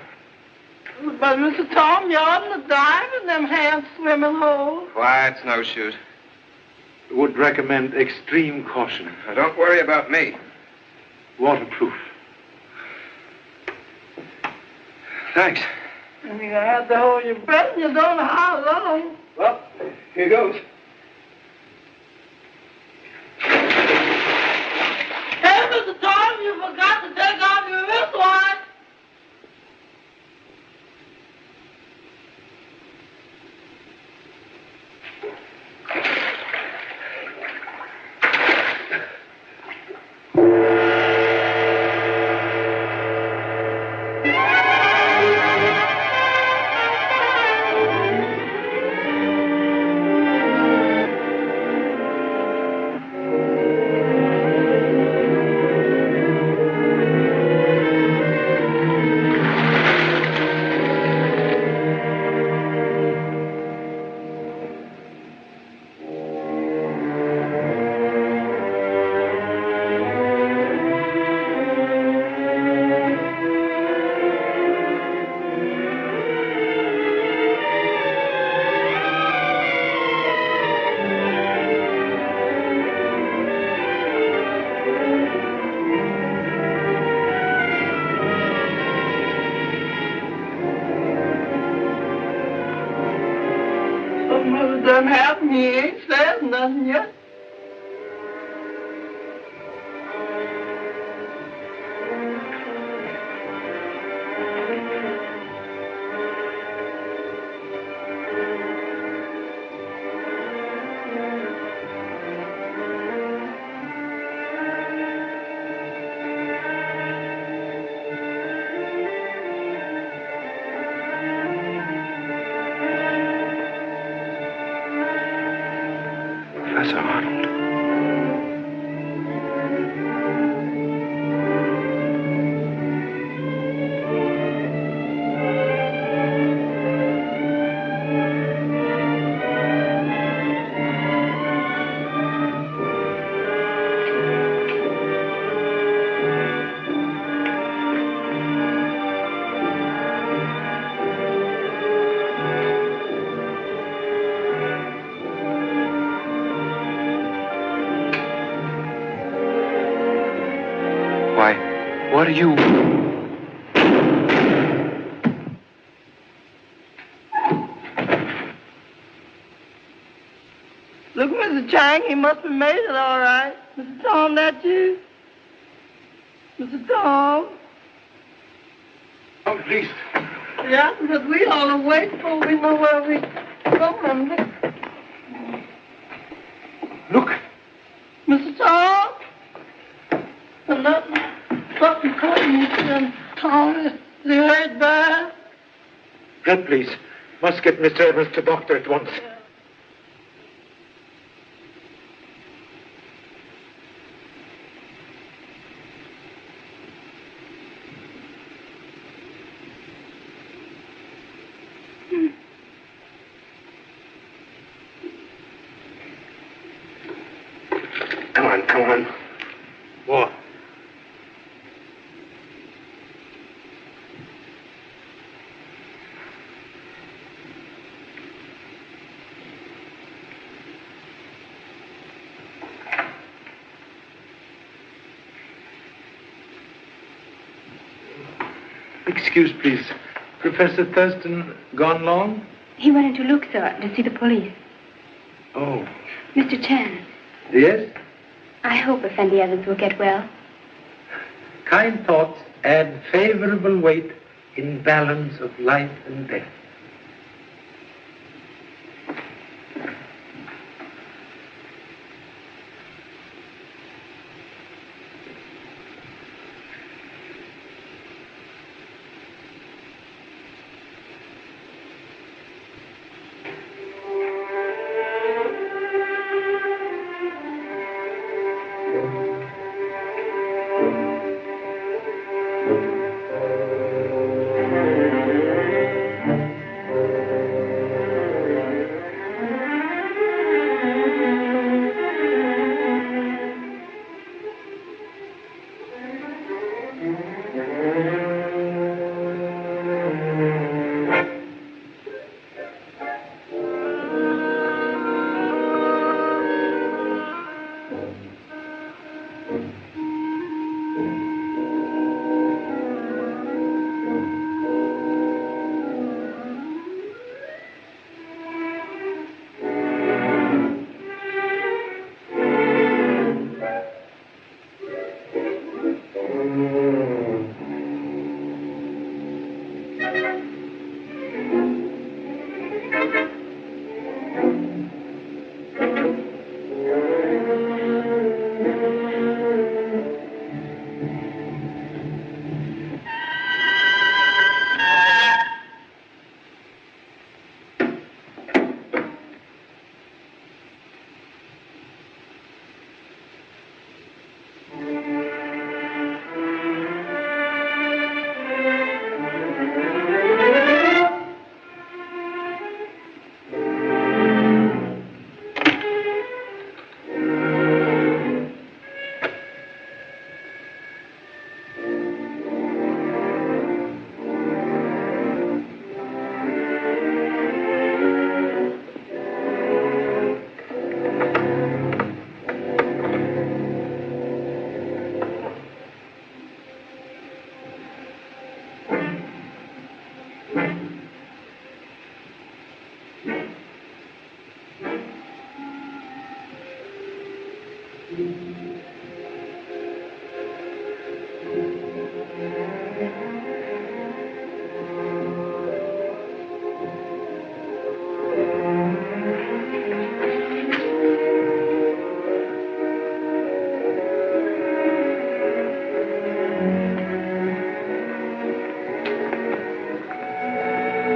[SPEAKER 5] But, Mr. Tom, you oughtn't to dive in them hand swimming holes.
[SPEAKER 2] Quiet, snowshoes.
[SPEAKER 4] Would recommend extreme caution.
[SPEAKER 2] Now, don't worry about me.
[SPEAKER 4] Waterproof.
[SPEAKER 2] Thanks.
[SPEAKER 5] I mean, I have to hold your breath, and you don't know how long.
[SPEAKER 2] Well, here goes.
[SPEAKER 5] Hey, Mr. Tom, you forgot to take off your wristwatch. Done happened. He ain't said nothing yet.
[SPEAKER 2] Professor Arnold. What are you...
[SPEAKER 5] Look, Mr. Chang, he must have made it all right. Mr. Tom, that you? Mr. Tom?
[SPEAKER 4] Oh, please.
[SPEAKER 5] Yeah, because we ought to wait till we know where we're going.
[SPEAKER 4] Look.
[SPEAKER 5] Mr. Tom? And that fucking cotton, Tom, is he hurt bad?
[SPEAKER 4] Help, please. Must get Mr. Evans to doctor at once.
[SPEAKER 2] Come on.
[SPEAKER 4] What? Excuse, please. Professor Thurston gone long?
[SPEAKER 12] He went in to look, sir, to see the police.
[SPEAKER 4] Oh.
[SPEAKER 12] Mr. Chan.
[SPEAKER 4] Yes?
[SPEAKER 12] I hope Effendi Evans will get well.
[SPEAKER 4] Kind thoughts add favorable weight in balance of life and death.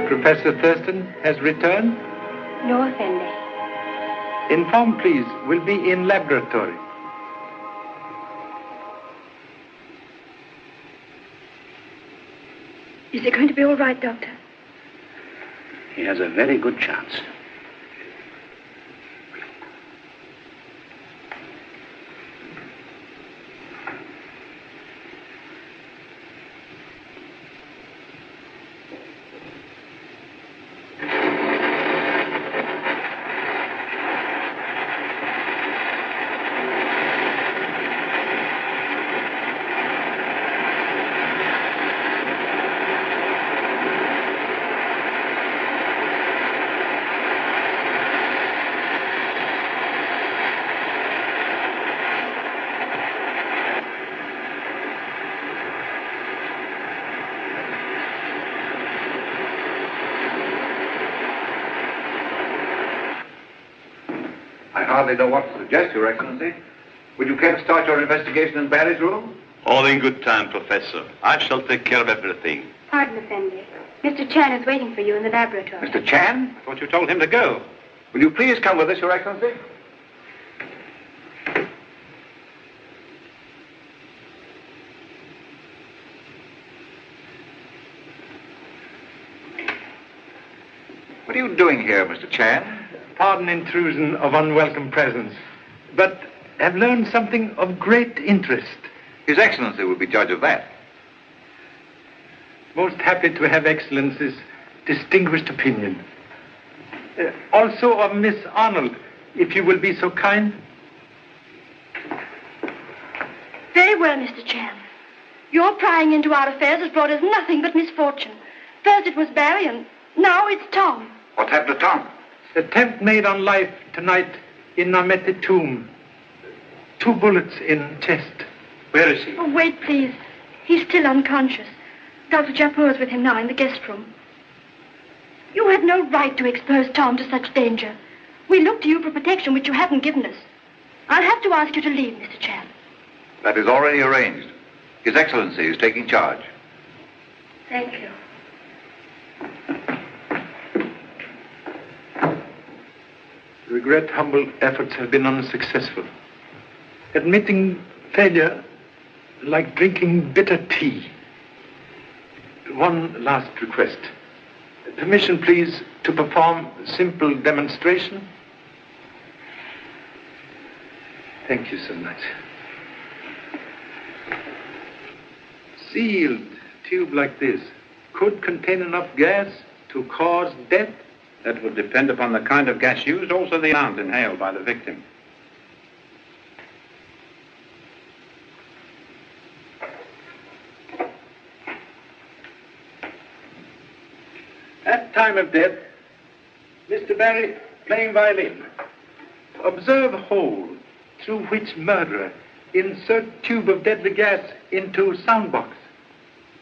[SPEAKER 4] Professor Thurston has returned?
[SPEAKER 12] No, Effendi.
[SPEAKER 4] Inform, please, will be in laboratory.
[SPEAKER 6] Is it going to be all right, Doctor?
[SPEAKER 13] He has a very good chance.
[SPEAKER 7] I hardly know what to suggest, Your Excellency. Would you care to start your investigation in Barry's room?
[SPEAKER 11] All in good time, Professor. I shall take care of everything.
[SPEAKER 12] Pardon, Effendi. Mr. Chan is waiting for you in the laboratory.
[SPEAKER 7] Mr. Chan?
[SPEAKER 1] I thought you told him to go.
[SPEAKER 7] Will you please come with us, Your Excellency? What are you doing here, Mr. Chan?
[SPEAKER 4] Pardon intrusion of unwelcome presence, but have learned something of great interest.
[SPEAKER 7] His Excellency will be judge of that.
[SPEAKER 4] Most happy to have Excellency's distinguished opinion. Also of Miss Arnold, if you will be so kind.
[SPEAKER 6] Very well, Mr. Chan. Your prying into our affairs has brought us nothing but misfortune. First it was Barry, and now it's Tom.
[SPEAKER 7] What happened to Tom?
[SPEAKER 4] Attempt made on life tonight in Namete tomb. 2 bullets in chest.
[SPEAKER 1] Where is he?
[SPEAKER 6] Oh, wait, please. He's still unconscious. Dr. Japur is with him now in the guest room. You had no right to expose Tom to such danger. We looked to you for protection, which you haven't given us. I'll have to ask you to leave, Mr. Chan.
[SPEAKER 7] That is already arranged. His Excellency is taking charge.
[SPEAKER 6] Thank you.
[SPEAKER 4] Regret humble efforts have been unsuccessful. Admitting failure like drinking bitter tea. One last request. Permission, please, to perform a simple demonstration. Thank you so much. Sealed tube like this could contain enough gas to cause death.
[SPEAKER 1] That would depend upon the kind of gas used, also the amount inhaled by the victim.
[SPEAKER 4] At time of death, Mr. Barry playing violin. Observe hole through which murderer insert tube of deadly gas into sound box.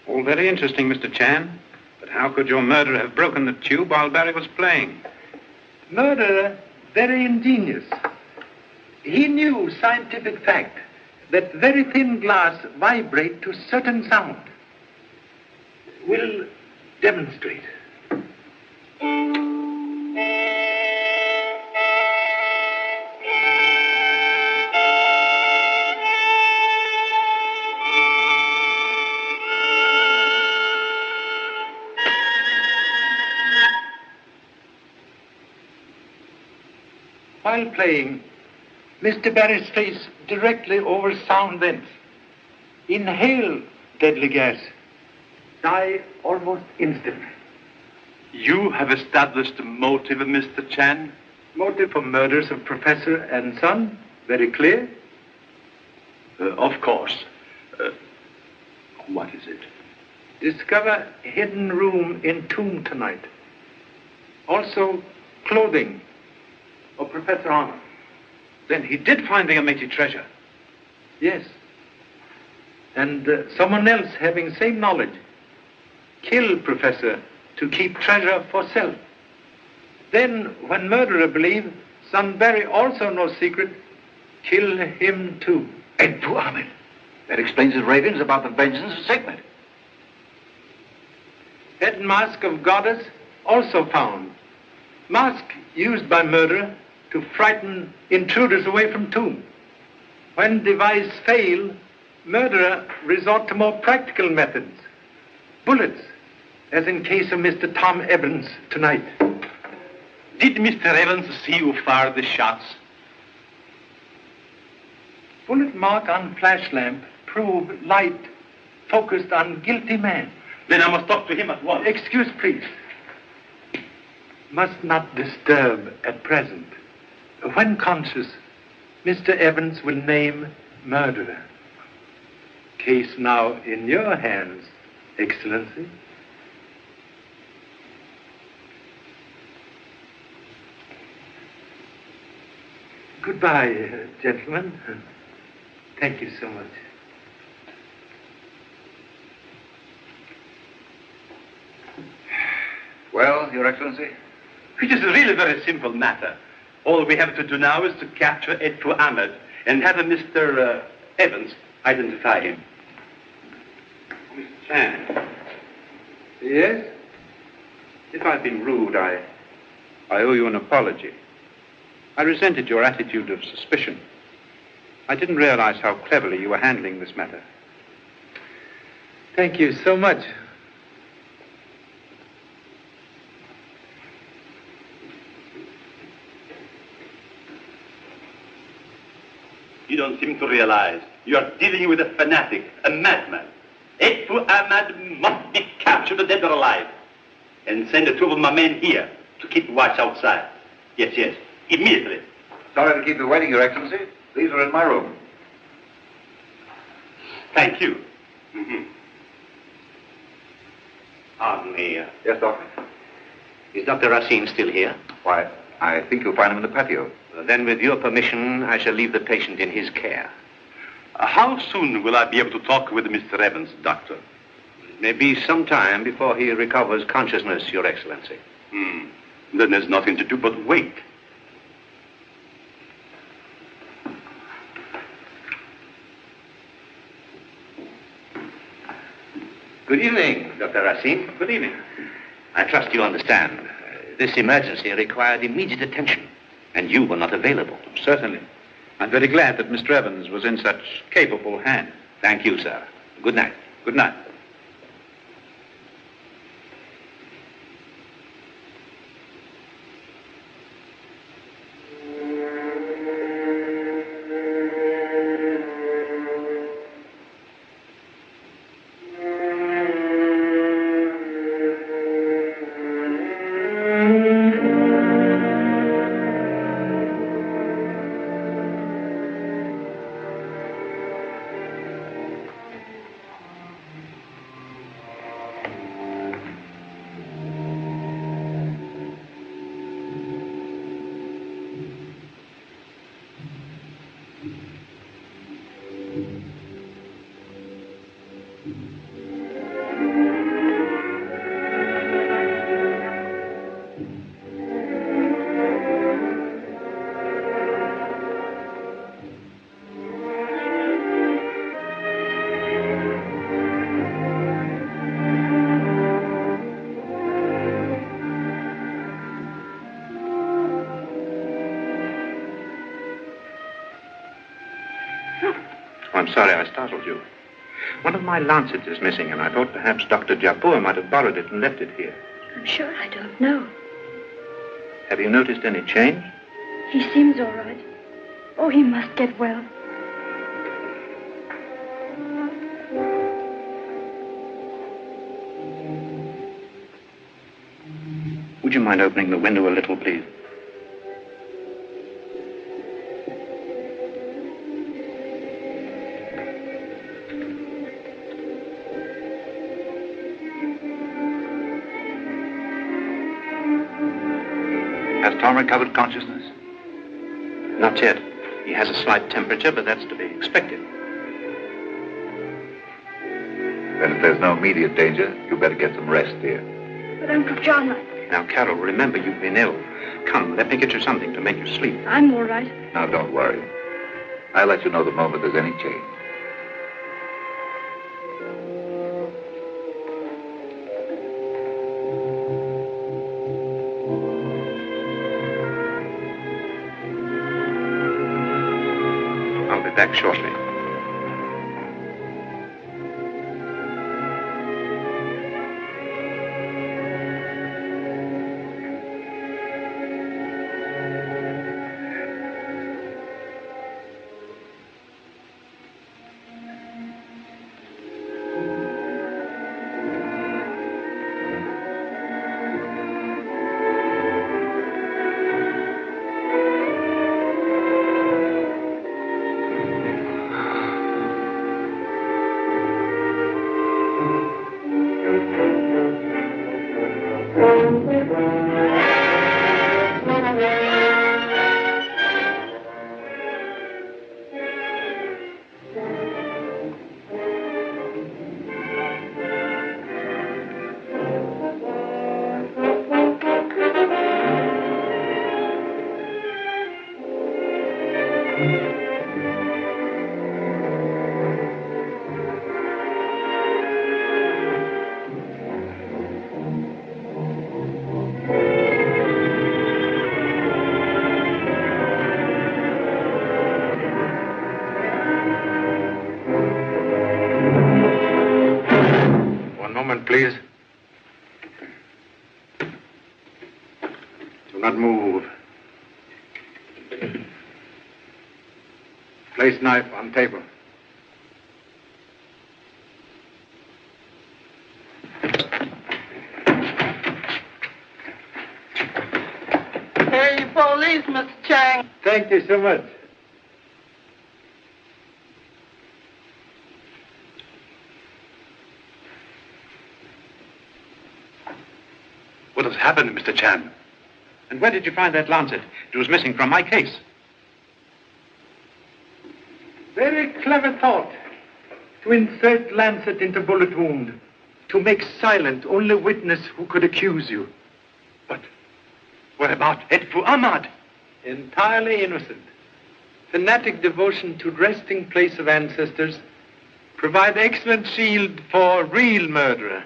[SPEAKER 1] All very interesting, Mr. Chan. But how could your murderer have broken the tube while Barry was playing?
[SPEAKER 4] Murderer, very ingenious. He knew scientific fact that very thin glass vibrate to certain sound. Will demonstrate. While playing, Mr. Barry's face directly over sound vents. Inhale deadly gas. Die almost instantly.
[SPEAKER 11] You have established the motive of Mr. Chan?
[SPEAKER 4] Motive for murders of professor and son? Very clear?
[SPEAKER 11] Of course. What is it?
[SPEAKER 4] Discover hidden room in tomb tonight. Also, clothing of Professor Arnold.
[SPEAKER 1] Then he did find the Ameti treasure.
[SPEAKER 4] Yes. And someone else having same knowledge. Kill Professor to keep treasure for self. Then, when murderer believe son Barry also knows secret, kill him too.
[SPEAKER 7] And to Ahmed. That explains his ravings about the vengeance of Sigmund.
[SPEAKER 4] Head mask of goddess also found. Mask used by murderer to frighten intruders away from tomb. When device fail, murderer resort to more practical methods. Bullets, as in case of Mr. Tom Evans tonight.
[SPEAKER 11] Did Mr. Evans see who fired the shots?
[SPEAKER 4] Bullet mark on flash lamp prove light focused on guilty man.
[SPEAKER 11] Then I must talk to him at once.
[SPEAKER 4] Excuse, please. Must not disturb at present. When conscious, Mr. Evans will name murderer. Case now in your hands, Excellency. Goodbye, gentlemen. Thank you so much.
[SPEAKER 7] Well, Your Excellency?
[SPEAKER 11] It is really a very simple matter. All we have to do now is to capture Edfu Ahmed and have Mr. Evans identify him.
[SPEAKER 1] Mr. Chan.
[SPEAKER 4] Yes?
[SPEAKER 1] If I've been rude, I owe you an apology. I resented your attitude of suspicion. I didn't realize how cleverly you were handling this matter.
[SPEAKER 4] Thank you so much.
[SPEAKER 11] You don't seem to realize you are dealing with a fanatic, a madman. Edfu Ahmed must be captured dead or alive. And send two of my men here to keep watch outside. Yes, yes, immediately.
[SPEAKER 7] Sorry to keep you waiting, Your Excellency. These are in my room.
[SPEAKER 11] Thank you. Mm-hmm. Pardon me.
[SPEAKER 7] Yes, Doctor?
[SPEAKER 13] Is Dr. Racine still here?
[SPEAKER 7] Why, I think you'll find him in the patio.
[SPEAKER 13] Then, with your permission, I shall leave the patient in his care.
[SPEAKER 11] How soon will I be able to talk with Mr. Evans, Doctor?
[SPEAKER 13] It may be some time before he recovers consciousness, Your Excellency.
[SPEAKER 11] Then there's nothing to do but wait.
[SPEAKER 13] Good evening, Dr. Racine.
[SPEAKER 1] Good evening.
[SPEAKER 13] I trust you understand. This emergency required immediate attention, and you were not available.
[SPEAKER 1] Certainly. I'm very glad that Mr. Evans was in such capable hands.
[SPEAKER 13] Thank you, sir. Good night.
[SPEAKER 1] Good night. I'm sorry I startled you. One of my lancets is missing, and I thought perhaps Dr. Japur might have borrowed it and left it here.
[SPEAKER 6] I'm sure I don't know.
[SPEAKER 1] Have you noticed any change?
[SPEAKER 6] He seems all right. Oh, he must get well.
[SPEAKER 1] Would you mind opening the window a little, please?
[SPEAKER 7] Has Tom recovered consciousness?
[SPEAKER 1] Not yet. He has a slight temperature, but that's to be expected.
[SPEAKER 7] Then if there's no immediate danger, you better get some rest, dear.
[SPEAKER 6] But Uncle John,
[SPEAKER 1] Now, Carol, remember you've been ill. Come, let me get you something to make you sleep.
[SPEAKER 6] I'm all right.
[SPEAKER 7] Now, don't worry. I'll let you know the moment there's any change.
[SPEAKER 1] be back shortly. Please. Do not move. Place knife on table.
[SPEAKER 5] Hey, you police, Mr. Chang.
[SPEAKER 4] Thank you so much.
[SPEAKER 1] What has happened, Mr. Chan? And where did you find that lancet? It was missing from my case.
[SPEAKER 4] Very clever thought. To insert lancet into bullet wound. To make silent only witness who could accuse you.
[SPEAKER 1] But what about Edfu Ahmad?
[SPEAKER 4] Entirely innocent. Fanatic devotion to resting place of ancestors provide excellent shield for real murderer.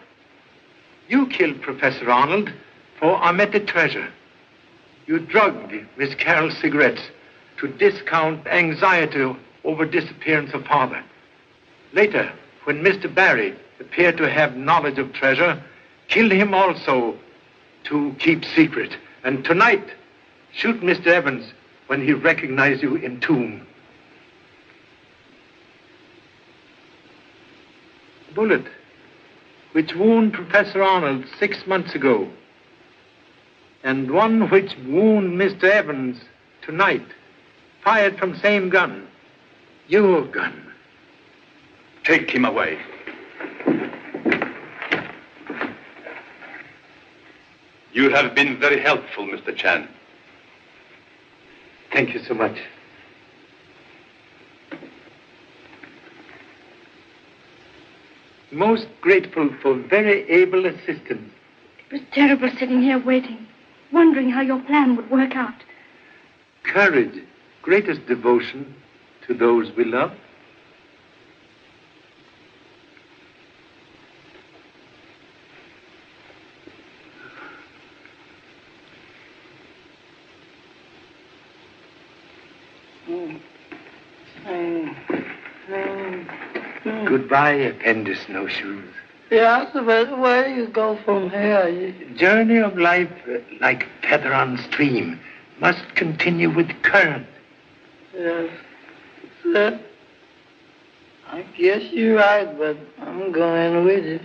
[SPEAKER 4] You killed Professor Arnold for omitted treasure. You drugged Miss Carroll's cigarettes to discount anxiety over disappearance of father. Later, when Mr. Barry appeared to have knowledge of treasure, killed him also to keep secret. And tonight, shoot Mr. Evans when he recognized you in tomb. Bullet which wounded Professor Arnold 6 months ago, and one which wounded Mr. Evans tonight, fired from same gun, your gun.
[SPEAKER 1] Take him away.
[SPEAKER 9] You have been very helpful, Mr. Chan.
[SPEAKER 4] Thank you so much. Most grateful for very able assistance.
[SPEAKER 6] It was terrible sitting here waiting, wondering how your plan would work out.
[SPEAKER 4] Courage, greatest devotion to those we love. Goodbye, Appendix Snowshoes.
[SPEAKER 5] Yeah, so where do you go from here?
[SPEAKER 4] Journey of life, like feather on stream, must continue with current.
[SPEAKER 5] Yes, sir. I guess you're right, but I'm going with it.